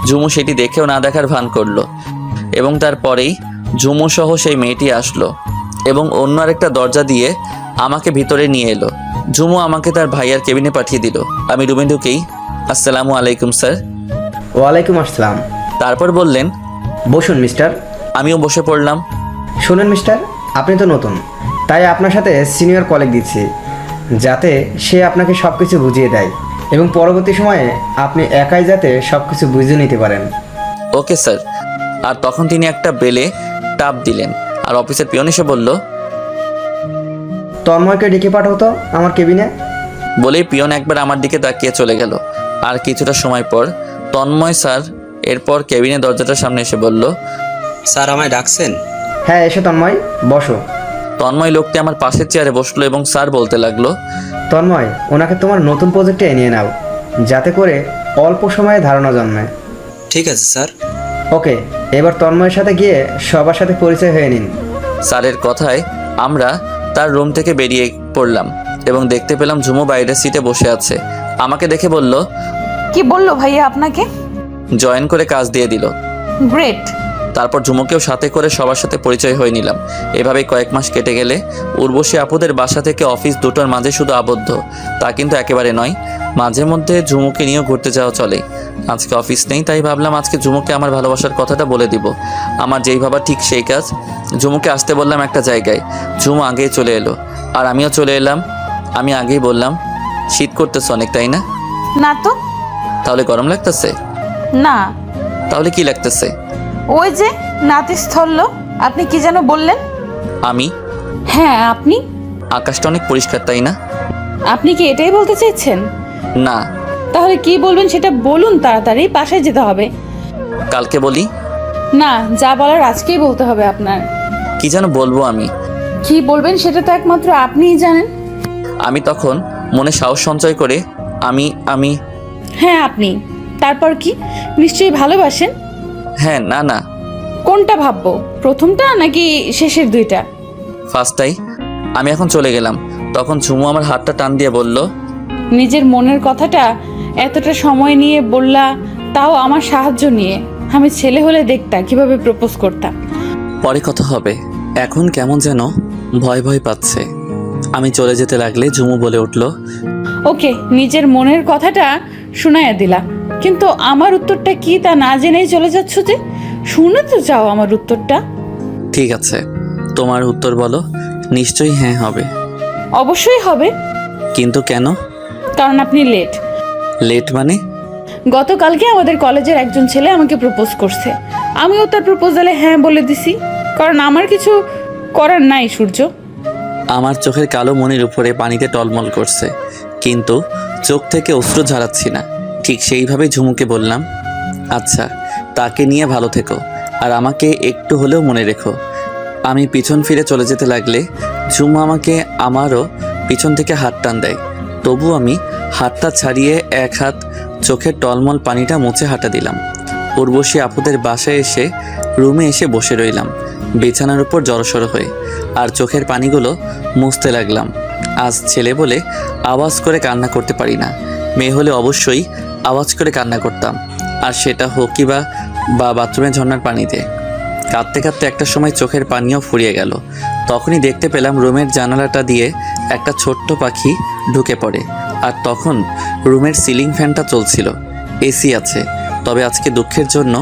ঝুমু সেটি দেখেও না দেখার ভান করলো, এবং তারপরেই ঝুমু সহ সেই মেয়েটি আসলো এবং অন্য আরেকটা দরজা দিয়ে আমাকে ভিতরে নিয়ে এলো। ঝুমু আমাকে তার ভাইয়ার কেবিনে পাঠিয়ে দিল। আমি রুমে ঢুকেই আসসালামু আলাইকুম স্যার। ওয়ালাইকুম আসসালাম। তারপর বললেন বসুন মিস্টার। আমিও বসে পড়লাম। শুনুন মিস্টার, আপনি তো নতুন, তাই আপনার সাথে সিনিয়র কলিগ দিচ্ছি, যাতে সে আপনাকে সব কিছু বুঝিয়ে দেয় এবং পরবর্তী সময়ে আপনি একাই যাতে সব কিছু বুঝে নিতে পারেন। Okay sir. আর তখন তিনি একটা বেলে টাপ দিলেন, আর অফিসের পিয়ন এসে বলল তন্ময়কে ডেকে পাঠাও তো আমার কেবিনে। বলেই পিয়ন একবার আমার দিকে তাকিয়ে চলে গেল। আর কিছুটা সময় পর তন্ময় স্যার এরপর কেবিনের দরজাটার সামনে এসে বলল, স্যার আমায় ডাকছেন? হ্যাঁ, এসো তন্ময়, বসো। তন্ময় লোকটি আমার পাশের চেয়ারে বসলো এবং স্যার বলতে লাগলো, তন্ময়, ওনাকে তোমার নতুন প্রজেক্টে নিয়ে নাও, যাতে করে অল্প সময়ে ধারণা জন্মায়। ঠিক আছে স্যার। ওকে, এবার তন্ময়ের সাথে গিয়ে সবার সাথে পরিচয় হয়ে নিন। স্যারের কথায় আমরা তার রুম থেকে বেরিয়ে পড়লাম এবং দেখতে পেলাম ঝুমু বাইরের সিটে বসে আছে। আমাকে দেখে বলল, কি বললো ভাইয়া আপনাকে? জয়েন করে কাজ দিয়ে দিল। গ্রেট। তারপর ঝুমুকেও সাথে করে সবার সাথে পরিচয় হয়ে নিলাম। এভাবেই কয়েক মাস কেটে গেলে উর্বশী আপুদের বাসা থেকে অফিস দুটোর মাঝে শুধু আবদ্ধ তা কিন্তু একেবারে নয়, মাঝে মধ্যে ঝুমুকে নিয়েও ঘুরতে যাওয়া চলে। আজকে অফিস নেই, তাই ভাবলাম আজকে ঝুমুকে আমার ভালোবাসার কথাটা বলে দিব। আমার যেই ভাবা ঠিক সেই কাজ। ঝুমুকে আসতে বললাম একটা জায়গায়, ঝুমু আগেই চলে এলো আর আমিও চলে এলাম। আমি আগেই বললাম, শীত করতেছে অনেক, তাই না? না তো। তাহলে গরম লাগতেছে? না। তাহলে কি লাগতেছে? ওই যে নাতিস্থল্য। আপনি কি যেন বললেন? আমি? হ্যাঁ আপনি। আকাশটা অনেক পরিষ্কার, তাই না? আপনি কি এটাই বলতে চাইছেন? না। তাহলে কি বলবেন সেটা বলুন, তাড়াতাড়ি বাসায় যেতে হবে। কালকে বলি? না, যা বলার আজকেই বলতে হবে আপনার। কি যেন বলবো আমি? কি বলবেন সেটা তো একমাত্র আপনিই জানেন। আমি তখন মনে সাহস সঞ্চয় করে আমি হ্যাঁ আপনি। তারপর কি? নিশ্চয়ই ভালোবাসেন। হ্যাঁ। না না। কোনটা ভাববো, প্রথমটা নাকি শেষের দুইটা? ফার্স্টটাই। আমি এখন চলে গেলাম। তখন ঝুমু আমার হাতটা টান দিয়ে বলল, নিজের মনের কথাটা এতটা সময় নিয়ে বললা, তাও আমার সাহায্য নিয়ে। আমি ছেলে হলে দেখতা কিভাবে প্রপোজ করতাম। পরে কথা হবে, এখন কেমন যেন ভয় ভয় পাচ্ছে। আমি চলে যেতে লাগলে ঝুমু বলে উঠল, ওকে, নিজের মনের কথাটা শোনায়া দিলা, কিন্তু আমার উত্তরটা কি তা না জেনেই চলে যাচ্ছ যে? শুনে তো যাও আমার উত্তরটা। ঠিক আছে, তোমার উত্তর বলো। নিশ্চয়ই হ্যাঁ হবে। অবশ্যই হবে। কিন্তু কেন? কারণ আপনি লেট। লেট মানে? গতকালকে আমাদের কলেজের একজন ছেলে আমাকে প্রপোজ করছে, আমিও তার প্রপোজালে হ্যাঁ বলে দিছি, কারণ আমার কিছু করার নাই সূর্য। আমার চোখের কালো মনির উপরে পানিতে টলমল করছে, কিন্তু চোখ থেকে অশ্রু ঝরাচ্ছি না। ঠিক সেইভাবে ঝুমুকে বললাম, আচ্ছা, তাকে নিয়ে ভালো থেকো আর আমাকে একটু হলেও মনে রেখো। আমি পিছন ফিরে চলে যেতে লাগলে ঝুমু আমাকে আমারও পিছন থেকে হাত টান দেয়। তবু আমি হাতটা ছাড়িয়ে এক হাত চোখের টলমল পানিটা মুছে হাঁটা দিলাম। উর্বশী আপুদের বাসায় এসে রুমে এসে বসে রইলাম বিছানার উপর জড়সড় হয়ে, আর চোখের পানিগুলো মুছতে লাগলাম। আজ ছেলে বলে আওয়াজ করে কান্না করতে পারি না, মেয়ে হলে অবশ্যই আওয়াজ করে কান্না করতাম, আর সেটা হোকি বা বাথরুমে ঝর্ণার পানিতে। কাঁদতে কাঁদতে একটা সময় চোখের পানিও ফুরিয়ে গেল। তখনই দেখতে পেলাম রুমের জানালাটা দিয়ে একটা ছোট্ট পাখি ঢুকে পড়ে, আর তখন রুমের সিলিং ফ্যানটা চলছিল। এসি আছে, তবে আজকে দুঃখের জন্য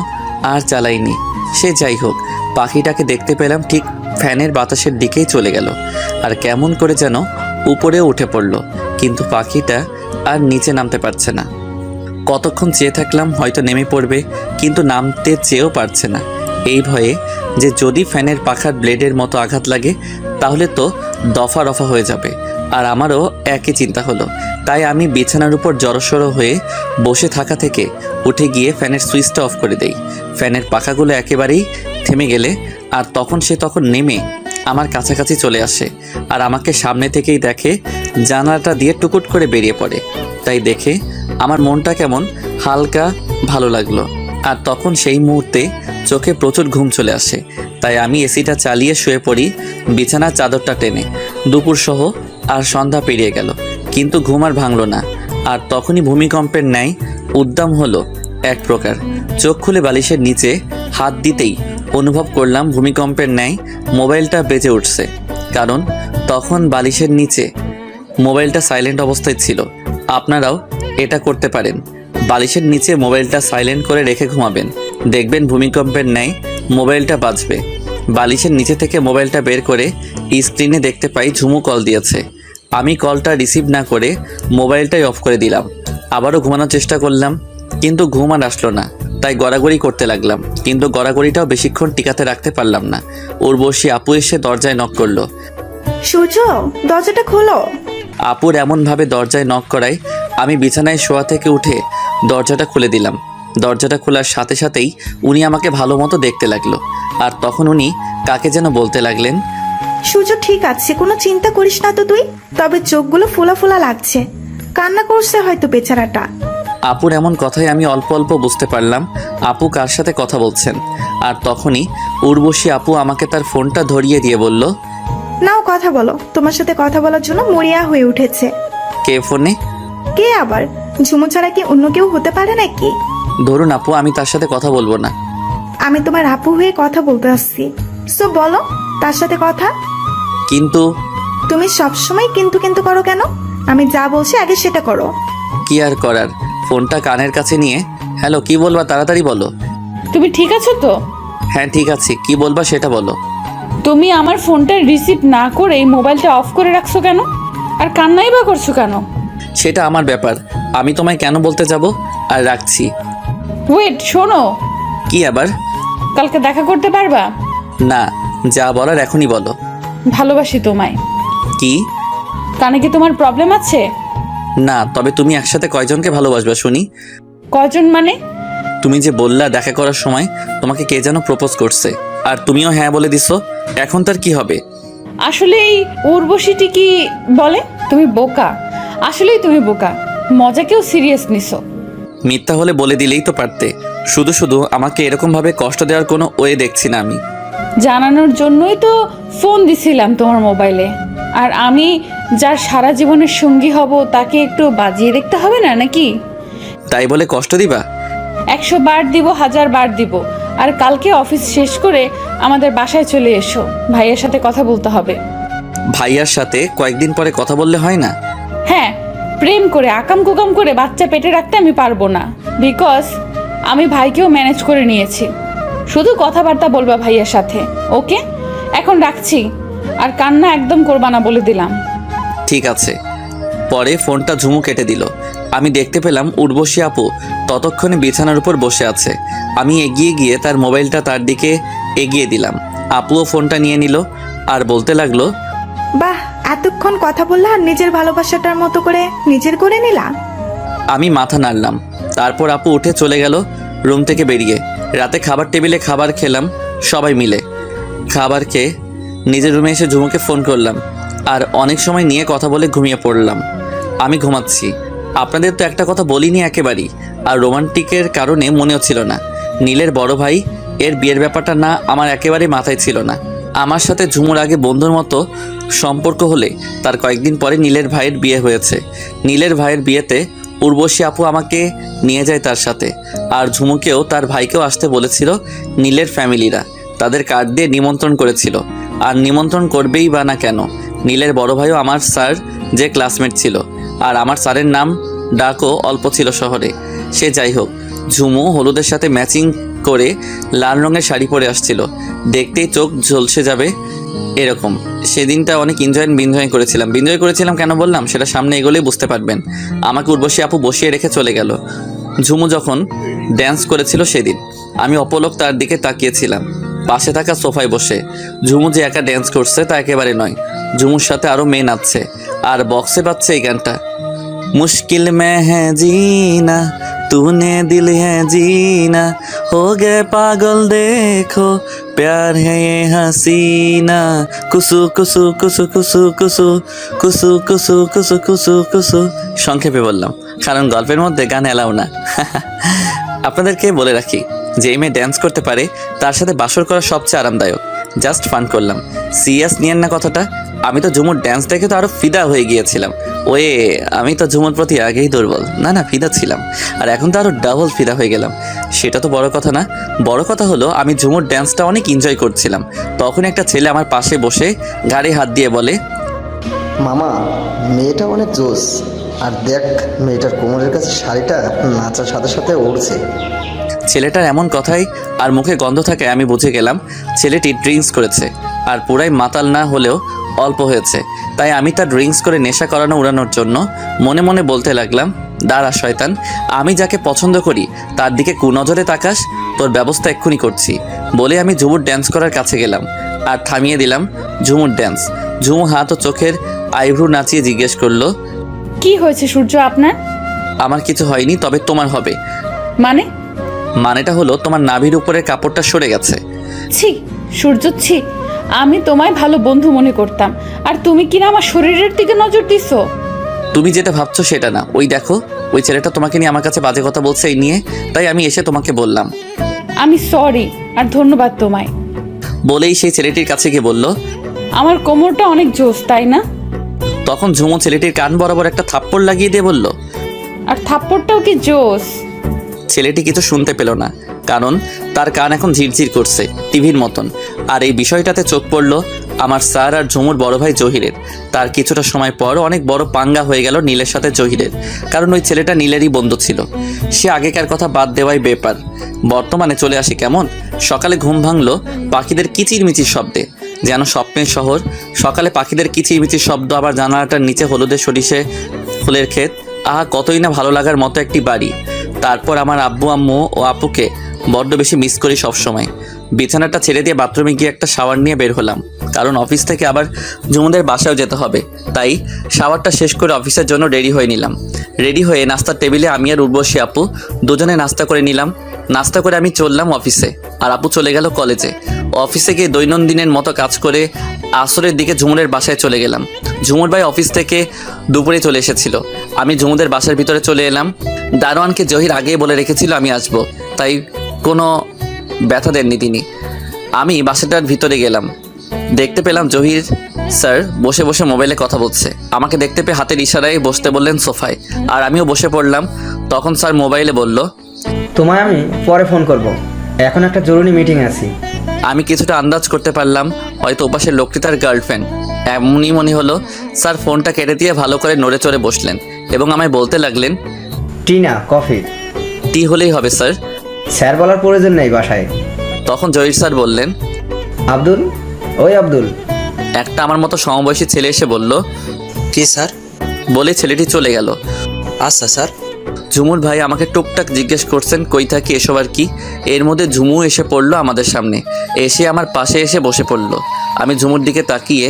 আর চালাইনি। সে যাই হোক, পাখিটাকে দেখতে পেলাম ঠিক ফ্যানের বাতাসের দিকেই চলে গেল আর কেমন করে যেন উপরে উঠে পড়ল, কিন্তু পাখিটা আর নিচে নামতে পারছে না। কতক্ষণ চেয়ে থাকলাম হয়তো নেমে পড়বে, কিন্তু নামতে চেয়েও পারছে না। এই ভয়ে যে যদি ফ্যানের পাখার ব্লেডের মতো আঘাত লাগে তাহলে তো দফা রফা হয়ে যাবে, আর আমারও একই চিন্তা হলো। তাই আমি বিছানার উপর জড়সড় হয়ে বসে থাকা থেকে উঠে গিয়ে ফ্যানের সুইচটা অফ করে দেই। ফ্যানের পাখাগুলো একেবারেই থেমে গেলে আর তখন নেমে আমার কাছাকাছি চলে আসে আর আমাকে সামনে থেকেই দেখে, জানালাটা দিয়ে টুকুট করে বেরিয়ে পড়ে। তাই দেখে আমার মনটা কেমন হালকা ভালো লাগলো। আর তখন সেই মুহূর্তে চোখে প্রচুর ঘুম চলে আসে। তাই আমি এসিটা চালিয়ে শুয়ে পড়ি বিছানার চাদরটা টেনে। দুপুর সহ আর সন্ধ্যা পেরিয়ে গেল, কিন্তু ঘুম আর ভাঙলো না। আর তখনই ভূমিকম্পের ন্যায় উদ্দাম হলো এক প্রকার। চোখ খুলে বালিশের নিচে হাত দিতেই অনুভব করলাম ভূমিকম্পের ন্যায় মোবাইলটা বেজে উঠছে। কারণ তখন বালিশের নিচে মোবাইলটা সাইলেন্ট অবস্থায় ছিল। আপনারাও এটা করতে পারেন, বালিশের নিচে মোবাইলটা সাইলেন্ট করে রেখে ঘুমাবেন, দেখবেন ভূমিকম্পের ন্যায় মোবাইলটা বাজবে। বালিশের নিচে থেকে মোবাইলটা বের করে স্ক্রিনে দেখতে পাই ঝুমু কল দিয়েছে। আমি কলটা রিসিভ না করে মোবাইলটাই অফ করে দিলাম। আবারও ঘুমানোর চেষ্টা করলাম, কিন্তু ঘুম আর আসলো না। তাই গড়াগড়ি করতে লাগলাম, কিন্তু গড়াগড়িটাও বেশিক্ষণ টিকাতে রাখতে পারলাম না। উর্বশী আপু এসে দরজায় নক করলো। সূর্য, দরজাটা খোলো। আপুর এমনভাবে দরজায় নক করায় আমি বিছানায় শোয়া থেকে উঠে দরজাটা খুলে দিলাম। দরজাটা খোলার সাথে সাথেই উনি আমাকে ভালো মতো দেখতে লাগলো। আর তখন উনি কাকে যেন বলতে লাগলেন। সূর্য, ঠিক আছে, কোনো চিন্তা করিস না তো তুই। তবে চোখগুলো ফোলা ফোলা লাগছে, কান্না করছে হয়তো বেচারাটা। আপুর এমন কথাই আমি অল্প অল্প বুঝতে পারলাম আপু কার সাথে কথা বলছেন। আর তখনই উর্বশী আপু আমাকে তার ফোনটা ধরিয়ে দিয়ে বলল, নাও কথা বলো, তোমার সাথে কথা বলার জন্য মরিয়া হয়ে উঠেছে। কে ফোনে? কে আবার? ঝুমু ছাড়া কি অন্য কেউ হতে পারে নাকি? ধরুন আপু, আমি তার সাথে কথা বলবো না। আমি তোমার আপু হয়ে কথা বলতে আসছি, সো বলো তার সাথে কথা। কিন্তু তুমি সবসময় কিন্তু কিন্তু করো কেন? আমি যা বলছি আগে সেটা করো। কি আর করার, ফোনটা কানের কাছে নিয়ে হ্যালো কি বলবা তাড়াতাড়ি বলো। তুমি ঠিক আছো তো? হ্যাঁ ঠিক আছে, কি বলবা সেটা বলো। তুমি আমার ফোনটা রিসিভ না করে মোবাইলটা অফ করে রাখছো কেন? আর কান্নাই বা করছো কেন? সেটা আমার ব্যাপার, আমি তোমায় কেন বলতে যাব। আর রাখছি। ওয়েট, শোনো। কি আবার? কালকে দেখা করতে পারবা? না, যা বলার এখনই বলো। ভালোবাসি তোমায়। কি? কানে কি তোমার প্রবলেম আছে? না, তবে তুমি একসাথে কয়জনকে ভালোবাসবা শুনি? কজন মানে? তুমি যে বললা দেখা করার সময় তোমাকে কে যেন প্রপোজ করছে, আর তুমিও হ্যাঁ বলে দিছো। এখন তার কি হবে? আসলে এই উর্বশীটি কি বলে তুমি বোকা। আসলেই তুমি বোকা, মজাকেও সিরিয়াস নিছো। মিথ্যা হলে বলে দিলেই তো পারতে। শুধু শুধু আমাকে এরকমভাবে কষ্ট দেওয়ার কোনো ওয়ে দেখছি না আমি। জানানোর জন্যই তো ফোন দিছিলাম তোমার মোবাইলে। আর আমি যার সারা জীবনের সঙ্গী হব তাকে একটু বাজিয়ে দেখতে হবে না নাকি? তাই বলে কষ্ট দিবা? 100 বার দিব, 1000 বার দিব। আর কালকে অফিস শেষ করে আমাদের বাসায় চলে এসো, ভাইয়ের সাথে কথা বলতে হবে। ভাইয়ার সাথে কয়েকদিন পরে কথা বললে হয় না? হ্যাঁ, প্রেম করে আকাম কুকাম করে বাচ্চা পেটে রাখতে আমি পারবো না, বিকজ আমি ভাইকেও ম্যানেজ করে নিয়েছি। শুধু কথাবার্তা বলবা ভাইয়ের সাথে, ওকে? এখন রাখছি, আর কান্না একদম করবা না বলে দিলাম। ঠিক আছে। পরে ফোনটা ঝুমু কেটে দিল। আমি দেখতে পেলাম উর্বশী আপু ততক্ষণে বিছানার উপর বসে আছে। আমি এগিয়ে গিয়ে তার মোবাইলটা তার দিকে এগিয়ে দিলাম। আপুও ফোনটা নিয়ে নিল আর বলতে লাগলো, বাহ, এতক্ষণ কথা বললা আর নিজের ভালোবাসাটার মতো করে নিজের করে নিলা। আমি মাথা নাড়লাম। তারপর আপু উঠে চলে গেল রুম থেকে বেরিয়ে। রাতে খাবার টেবিলে খাবার খেলাম সবাই মিলে। খাবার খেয়ে নিজের রুমে এসে ঝুমুকে ফোন করলাম আর অনেক সময় নিয়ে কথা বলে ঘুমিয়ে পড়লাম। আমি ঘুমাচ্ছি। আপনাদের তো একটা কথা বলিনি একেবারেই, আর রোমান্টিকের কারণে মনেও ছিল না। নীলের বড় ভাই এর বিয়ের ব্যাপারটা না আমার একেবারে মাথায় ছিল না। আমার সাথে ঝুমুর আগে বন্ধুর মতো সম্পর্ক হলে তার কয়েকদিন পরে নীলের ভাইয়ের বিয়ে হয়েছে। নীলের ভাইয়ের বিয়েতে উর্বশী আপু আমাকে নিয়ে যায় তার সাথে, আর ঝুমুকেও তার ভাইকেও আসতে বলেছিল নীলের ফ্যামিলিরা। তাদের কার্ড দিয়ে নিমন্ত্রণ করেছিল, আর নিমন্ত্রণ করবেই বা না কেন। নীলের বড় ভাইও আমার স্যার যে ক্লাসমেট ছিল, আর আমার স্যারের নাম ডাকও অল্প ছিল শহরে। সে যাই হোক, ঝুমু হলুদের সাথে ম্যাচিং করে লাল রঙের শাড়ি পরে আসছিল, দেখতেই চোখ ঝলসে যাবে এরকম। সেদিনটা অনেক বিনজয় করেছিলাম কেন বললাম সেটা সামনে এগোলেই বুঝতে পারবেন। আমাকে উর্বশী আপু বসিয়ে রেখে চলে গেল। ঝুমু যখন ড্যান্স করেছিল সেদিন আমি অপলক তার দিকে তাকিয়েছিলাম, পাশে থাকা সোফায় বসে। ঝুমু যে একা ড্যান্স করছে তা একেবারে নয়, ঝুমুর সাথে আরও মেয়ে নাচছে আর বক্সে বাজছে এই গানটা, মুশকিল মে হ্যাঁ জিনা तूने दिल है जीना हो गए पागल देखो प्यार है ये हसीना कुसु कुसु कुसु कुसु कुसु कुसु कुसु कुसु कुसु कुसु। সংক্ষেপে বললাম কারণ গল্পের মধ্যে গান এলাও না। আপনাদেরকে বলে রাখি যে এই মেয়ে ড্যান্স করতে পারে তার সাথে বাসর করা সবচেয়ে আরামদায়ক। জাস্ট ফান করলাম, সিরিয়াস নিয়েন না কথাটা। আমি তো ঝুমুর ড্যান্স দেখে তো আরও ফিদা হয়ে গিয়েছিলাম। আমি তো ঝুমুর প্রতি আগেই দুর্বল, না ফিদা ছিলাম, আর এখন তো আরও ডাবল ফিদা হয়ে গেলাম। সেটা তো বড় কথা না, বড় কথা হলো আমি ঝুমুর ড্যান্সটা অনেক এনজয় করছিলাম। তখন একটা ছেলে আমার পাশে বসে ঘাড়ে হাত দিয়ে বলে, মামা মেয়েটা অনেক জোস, আর দেখ মেয়েটার কোমরের কাছে শাড়িটা নাচার সাথে সাথে উড়ছে। ছেলেটার এমন কথাই আর মুখে গন্ধ থাকে আমি বুঝে গেলাম ছেলেটি ড্রিঙ্কস করেছে, আর পুরাই মাতাল না হলেও অল্প হয়েছে। তাই আমি তার ড্রিঙ্কস করে নেশা করানো উড়ানোর জন্য মনে মনে বলতে লাগলাম, দাঁড়া শয়তান, আমি যাকে পছন্দ করি তার দিকে কুনজরে তাকাস, তোর ব্যবস্থা এক্ষুনি করছি। বলে আমি ঝুমুর ড্যান্স করার কাছে গেলাম আর থামিয়ে দিলাম ঝুমুর ড্যান্স। ঝুমু হাত ও চোখের আইব্রু নাচিয়ে জিজ্ঞেস করলো, কি হয়েছে সূর্য আপনার? আমার কিছু হয়নি, তবে তোমার হবে। মানেটা হলো তোমার নাভির উপরের কাপড়টা সরে গেছে। ছি সূর্য ছি, আমি তোমায় ভালো বন্ধু মনে করতাম, আর তুমি কিনা আমার শরীরের দিকে নজর দিছো। তুমি যেটা ভাবছো সেটা না, ওই দেখো ওই ছেলেটা তোমাকে নিয়ে আমার কাছে বাজে কথা বলছে এই নিয়ে, তাই আমি এসে তোমাকে বললাম। আমি সরি আর ধন্যবাদ তোমায়। বলেই সেই ছেলেটির কাছে গিয়ে বলল, আমার কোমরটা অনেক জোস তাই না? তখন ঝুমু ছেলেটির কান বরাবর একটা থাপ্পড় লাগিয়ে দিয়ে বলল, আর থাপ্পড়টাও কি জোস? ছেলেটি কিছু শুনতে পেল না, কারণ তার কান এখন ঝিরঝির করছে টিভির মতন। আর এই বিষয়টাতে চোখ পড়ল আমার স্যার আর ঝুমুর বড় ভাই জহিরের। তার কিছুটা সময় পর অনেক বড় পাঙ্গা হয়ে গেল নীলের সাথে জহিরের, কারণ ওই ছেলেটা নীলেরই বন্ধু ছিল। সে আগেকার কথা বাদ দেওয়াই বেপার। বর্তমানে চলে আসি কেমন, সকালে ঘুম ভাঙলো পাখিদের কিচিরমিচির শব্দে, যেন স্বপ্নের শহর। সকালে পাখিদের কিচিরমিচির শব্দ, আবার জানালাটার নিচে হলুদের সরিষে ফুলের ক্ষেত, আহা কতই না ভালো লাগার মতো একটি বাড়ি। তারপর আমার আব্বু আম্মু ও আপুকে বড্ড বেশি মিস করি সবসময়। বিছানাটা ছেড়ে দিয়ে বাথরুমে গিয়ে একটা শাওয়ার নিয়ে বের হলাম, কারণ অফিস থেকে আবার ঝুমুদের বাসায়ও যেতে হবে। তাই শাওয়ারটা শেষ করে অফিসের জন্য রেডি হয়ে নিলাম। রেডি হয়ে নাস্তার টেবিলে আমি আর উর্বশী আপু দুজনে নাস্তা করে নিলাম। নাস্তা করে আমি চললাম অফিসে, আর আপু চলে গেল কলেজে। অফিসে গিয়ে দৈনন্দিনের মতো কাজ করে আসরের দিকে ঝুমুরের বাসায় চলে গেলাম। ঝুমুর ভাই অফিস থেকে দুপুরে চলে এসেছিল। আমি ঝুমুদের বাসার ভিতরে চলে এলাম। দারোয়ানকে জহির আগেই বলে রেখেছিল আমি আসবো, তাই কোনো ব্যথা দেননি তিনি। আমি বাসাটার ভিতরে গেলাম, দেখতে পেলাম জহির স্যার বসে বসে মোবাইলে কথা বলছে। আমাকে দেখতে পেয়ে হাতের ইশারায় বসতে বললেন সোফায়, আর আমিও বসে পড়লাম। তখন স্যার মোবাইলে বলল, তোমায় আমি পরে ফোন করব, এখন একটা জরুরি মিটিং আছে। আমি কিছুটা আন্দাজ করতে পারলাম হয়তো ওপাশের লোকটি তার গার্লফ্রেন্ড। এমনই মনে হলো। স্যার ফোনটা কেটে দিয়ে ভালো করে নড়ে চড়ে বসলেন এবং আমায় বলতে লাগলেন, টি না কফি? টি হলেই হবে স্যার। স্যার বলার প্রয়োজন নেই বাসায়। তখন জহির স্যার বললেন, আব্দুল, ওই আব্দুল। একটা আমার মতো সমবয়সী ছেলে এসে বলল, কি স্যার? বলে ছেলেটি চলে গেল। আচ্ছা স্যার। ঝুমুর ভাই আমাকে টুকটাক জিজ্ঞেস করছেন কই থাকি এসব আর কি। এর মধ্যে ঝুমু এসে পড়লো আমাদের সামনে, এসে আমার পাশে এসে বসে পড়লো। আমি ঝুমুর দিকে তাকিয়ে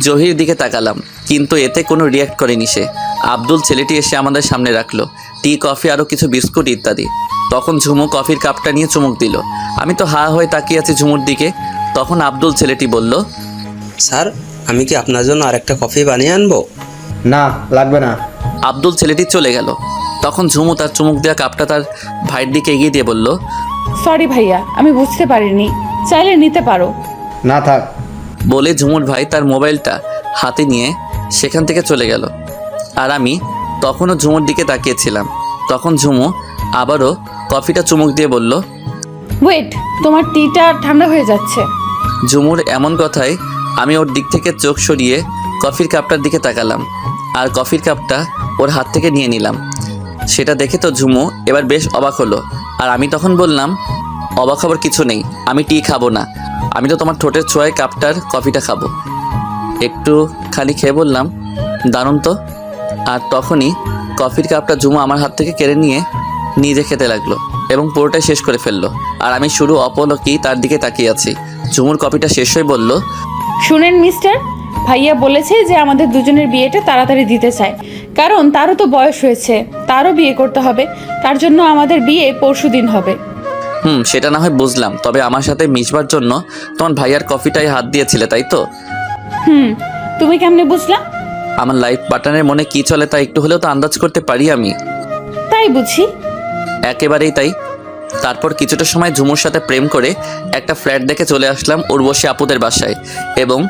জহির দিকে তাকালাম, কিন্তু এতে কোনো রিয়াক্ট করেনি সে। আব্দুল ছেলেটি এসে আমাদের সামনে রাখলো টি, কফি, আরও কিছু বিস্কুট ইত্যাদি। তখন ঝুমু কফির কাপটা নিয়ে চুমুক দিল। আমি তো হা হয়ে তাকিয়ে আছি ঝুমুর দিকে। তখন আব্দুল ছেলেটি বলল, স্যার আমি কি আপনার জন্য আরেকটা কফি বানিয়ে আনবো? না, লাগবে না। আব্দুল ছেলেটি চলে গেল। তখন ঝুমু তার চুমুক দেওয়া কাপটা তার ভাইয়ের দিকে এগিয়ে দিয়ে বলল, সরি ভাইয়া, আমি বুঝতে পারিনি, চাইলে নিতে পারো। না থাক। বলে ঝুমুর ভাই তার মোবাইলটা হাতে নিয়ে সেখান থেকে চলে গেল। আর আমি তখনও ঝুমুর দিকে তাকিয়েছিলাম। তখন ঝুমু আবারও কফিটা চুমুক দিয়ে বলল, ওয়েট, তোমার টিটা ঠান্ডা হয়ে যাচ্ছে। ঝুমুর এমন কথায় আমি ওর দিক থেকে চোখ সরিয়ে কফির কাপটার দিকে তাকালাম, আর কফির কাপটা ওর হাত থেকে নিয়ে নিলাম। সেটা দেখে তো ঝুমু এবার বেশ অবাক হলো। আর আমি তখন বললাম, অবাক খবর কিছু নেই, আমি টি খাবো না। আমি তো তোমার ঠোঁটের ছোঁয়ায় কাপটার কফিটা খাবো। একটু খালি খেয়ে বললাম, দারুণ তো। আর তখনই কফির কাপটা ঝুমু আমার হাত থেকে কেড়ে নিয়ে নিজে খেতে লাগলো এবং পুরোটাই শেষ করে ফেললো। আর আমি শুধু অপলকেই তার দিকে তাকিয়ে আছি। ঝুমুর কফিটা শেষ হয়ে বলল, শুনেন মিস্টার, ভাইয়া বলেছে যে আমাদের দুজনের বিয়েটা তাড়াতাড়ি দিতে চায়, কারণ তারও তো বয়স হয়েছে, তারও বিয়ে করতে হবে। তার জন্য আমাদের বিয়ে পরশুদিন হবে। সেটা না হয় বুঝলাম, তবে আমার সাথে মিশবার জন্য তোমার ভাইয়ার কফিটাই হাত দিয়েছিলে, তাই তো? তুমি কেমনে বুঝলা? আমার লাইফ পার্টনারের মনে কি চলে তা একটু হলেও তো আন্দাজ করতে পারি আমি। তাই বুঝি? একেবারেই তাই। তারপর কিছুটা সময় ঝুমুর সাথে প্রেম করে একটা ফ্ল্যাট দেখে চলে আসলাম উর্বশী আপুদের বাসায়, এবং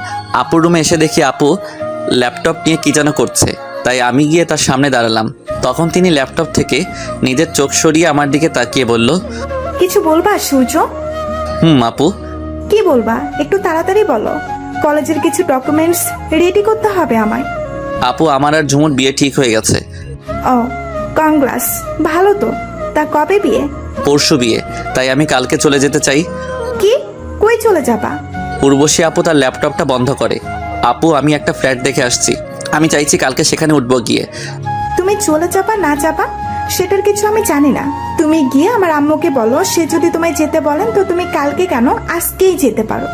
আপুর রুমে এসে দেখি আপু ল্যাপটপ নিয়ে কী যেন করছে। তাই আমি গিয়ে তার সামনে দাঁড়ালাম। তখন তিনি ল্যাপটপ থেকে নিজের চোখ সরিয়ে আমার দিকে তাকিয়ে বলল, কিছু বলবা সূর্য? আপু। কি বলবা? একটু তাড়াতাড়ি বলো, কলেজের কিছু ডকুমেন্টস রেডি করতে হবে আমায়। আপু, আমার আর ঝুমুর বিয়ে ঠিক হয়ে গেছে। ও, কংগ্রাস, ভালো তো। তা কবে বিয়ে? পরশু বিয়ে, তাই আমি কালকে চলে যেতে চাই। কি? কই চলে যাবা? উর্বশী আপু তার ল্যাপটপটা বন্ধ করে, আপু আমি একটা ফ্ল্যাট দেখে আসছি, আমি চাইছি কালকে সেখানে উঠবো গিয়ে। তুমি চলে যাবা না যাবা সেটার কিছু আমি জানি না। তুমি গিয়ে আমার আম্মুকে বলো, সে যদি তোমায় যেতে বলেন তো তুমি কালকে কেন, আজকেই যেতে পারো।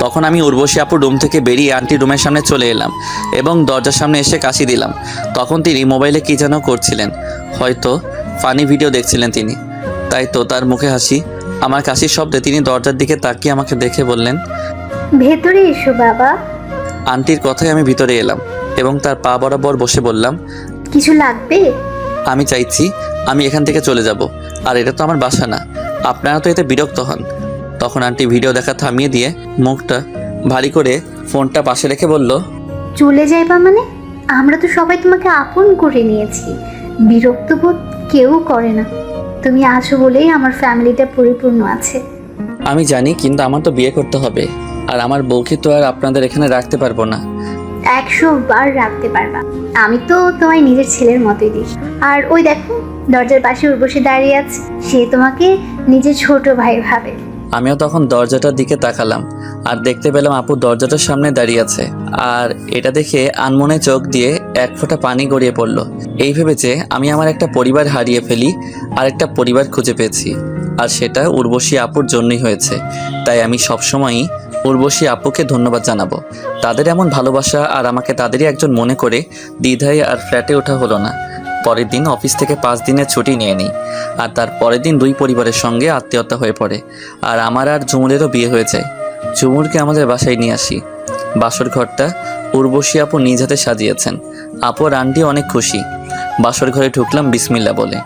তখন আমি উর্বশী আপুর রুম থেকে বেরিয়ে আন্টির রুমের সামনে চলে এলাম এবং দরজার সামনে এসে কাশি দিলাম। তখন তিনি মোবাইলে কী যেন করছিলেন, হয়তো ফানি ভিডিও দেখছিলেন তিনি। তাই তো তার মুখে হাসি। আমার কাশির শব্দে তিনি দরজার দিকে তাকিয়ে আমাকে দেখে বললেন, ভেতরে এসো বাবা। আন্টির কথায় আমি ভিতরে এলাম এবং তার পা বরাবর বসে বললাম, কিছু লাগবে? আমি চাইছি আমি এখান থেকে চলে যাব, আর এটা তো আমার বাসা না, আপনারা তো এতে বিরক্ত হন। তখন আন্টি ভিডিও দেখা থামিয়ে দিয়ে মুখটা ভারী করে ফোনটা পাশে রেখে বলল, চলে যাইবা মানে? আমরা তো সবাই তোমাকে আপন করে নিয়েছি, বিরক্ত বোধ কেউ করে না। তুমি আছো বলেই আমার ফ্যামিলিটা পরিপূর্ণ আছে। আমি জানি, কিন্তু আমার তো বিয়ে করতে হবে, আর আমার বউকে তো আর আপনাদের এখানে রাখতে পারবো না। 100 বার রাখতে পারবা, আমি তো তোমায় নিজের ছেলের মতোই দিই। আর ওই দেখো দরজার পাশে উর্বশী দাঁড়িয়ে আছে, সে তোমাকে নিজের ছোট ভাই ভাবে। আমিও তখন দরজাটার দিকে তাকালাম আর দেখতে পেলাম আপু দরজাটার সামনে দাঁড়িয়ে আছে। আর এটা দেখে আনমনে চোখ দিয়ে এক ফোঁটা পানি গড়িয়ে পড়লো। এই ভেবেছে আমি আমার একটা পরিবার হারিয়ে ফেলি আর একটা পরিবার খুঁজে পেয়েছি, আর সেটা উর্বশী আপুর জন্যই হয়েছে। তাই আমি সবসময়ই উর্বশী আপুকে ধন্যবাদ জানাবো। তাদের এমন ভালোবাসা, আর আমাকে তাদেরই একজন মনে করে দ্বিধায় আর ফ্ল্যাটে ওঠা হলো না। পরের দিন অফিস থেকে 5 দিনের ছুটি নিয়ে নিই, আর তার পরের দিন 2 পরিবারের সঙ্গে আত্মীয়তা হয়ে পড়ে। আর আমার আর ঝুমুরেরও বিয়ে হয়ে যায়। ঝুমুরকে আমাদের বাসায় নিয়ে আসি। বাসর ঘরটা উর্বশী আপু নিজ হাতে সাজিয়েছেন। আপু আর আন্টি অনেক খুশি। বাসর ঘরে ঢুকলাম বিসমিল্লা বলে।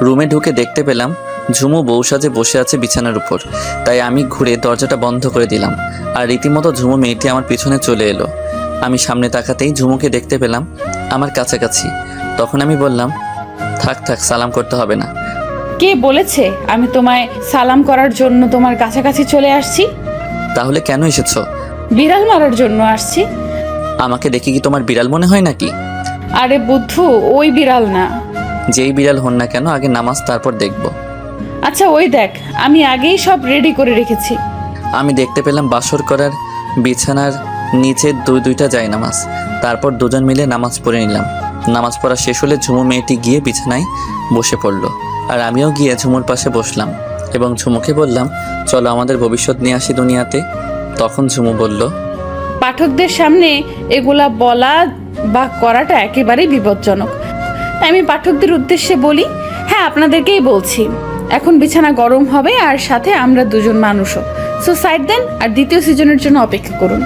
রুমে ঢুকে দেখতে পেলাম ঝুমু বউ সাজে বসে আছে বিছানার উপর। তাই আমি ঘুরে দরজাটা বন্ধ করে দিলাম, আর রীতিমতো ঝুমু মেয়েটি আমার পিছনে চলে এলো। আমি সামনে তাকাতেই ঝুমুকে দেখতে পেলাম আমার কাছাকাছি। তখন আমি বললাম, থাক থাক, সালাম করতে হবে না। কে বলেছে আমি তোমায় সালাম করার জন্য তোমার কাছাকাছি চলে আসছি? তাহলে কেন এসেছো? বিড়াল মারার জন্য আসছি। আমাকে দেখে কি তোমার বিড়াল মনে হয় নাকি? আরে বুদ্ধু, ওই বিড়াল না। যেই বিড়াল হন না কেন, আগে নামাজ, তারপর দেখব। আচ্ছা ওই দেখ, আমি আগেই সব রেডি করে রেখেছি। আমি দেখতে পেলাম বাসর করার বিছানার নিচে দুইটা জায়নামাজ। তারপর দুজন মিলে নামাজ পড়ে নিলাম। নামাজ পড়া শেষ হলে ঝুমু মেয়েটি গিয়ে বিছানায় বসে পড়লো, আর আমিও গিয়ে ঝুমুর পাশে বসলাম এবং ঝুমুকে বললাম, চলো আমাদের ভবিষ্যৎ নিয়ে আসি দুনিয়াতে। তখন ঝুমু বলল, পাঠকদের সামনে এগুলা বলা বা করাটা একেবারেই বিপজ্জনক। আমি পাঠকদের উদ্দেশ্যে বলি, হ্যাঁ আপনাদেরকেই বলছি, এখন বিছানা গরম হবে আর সাথে আমরা দুজন মানুষও। সো সাইড দেন আর দ্বিতীয় সিজনের জন্য অপেক্ষা করুন।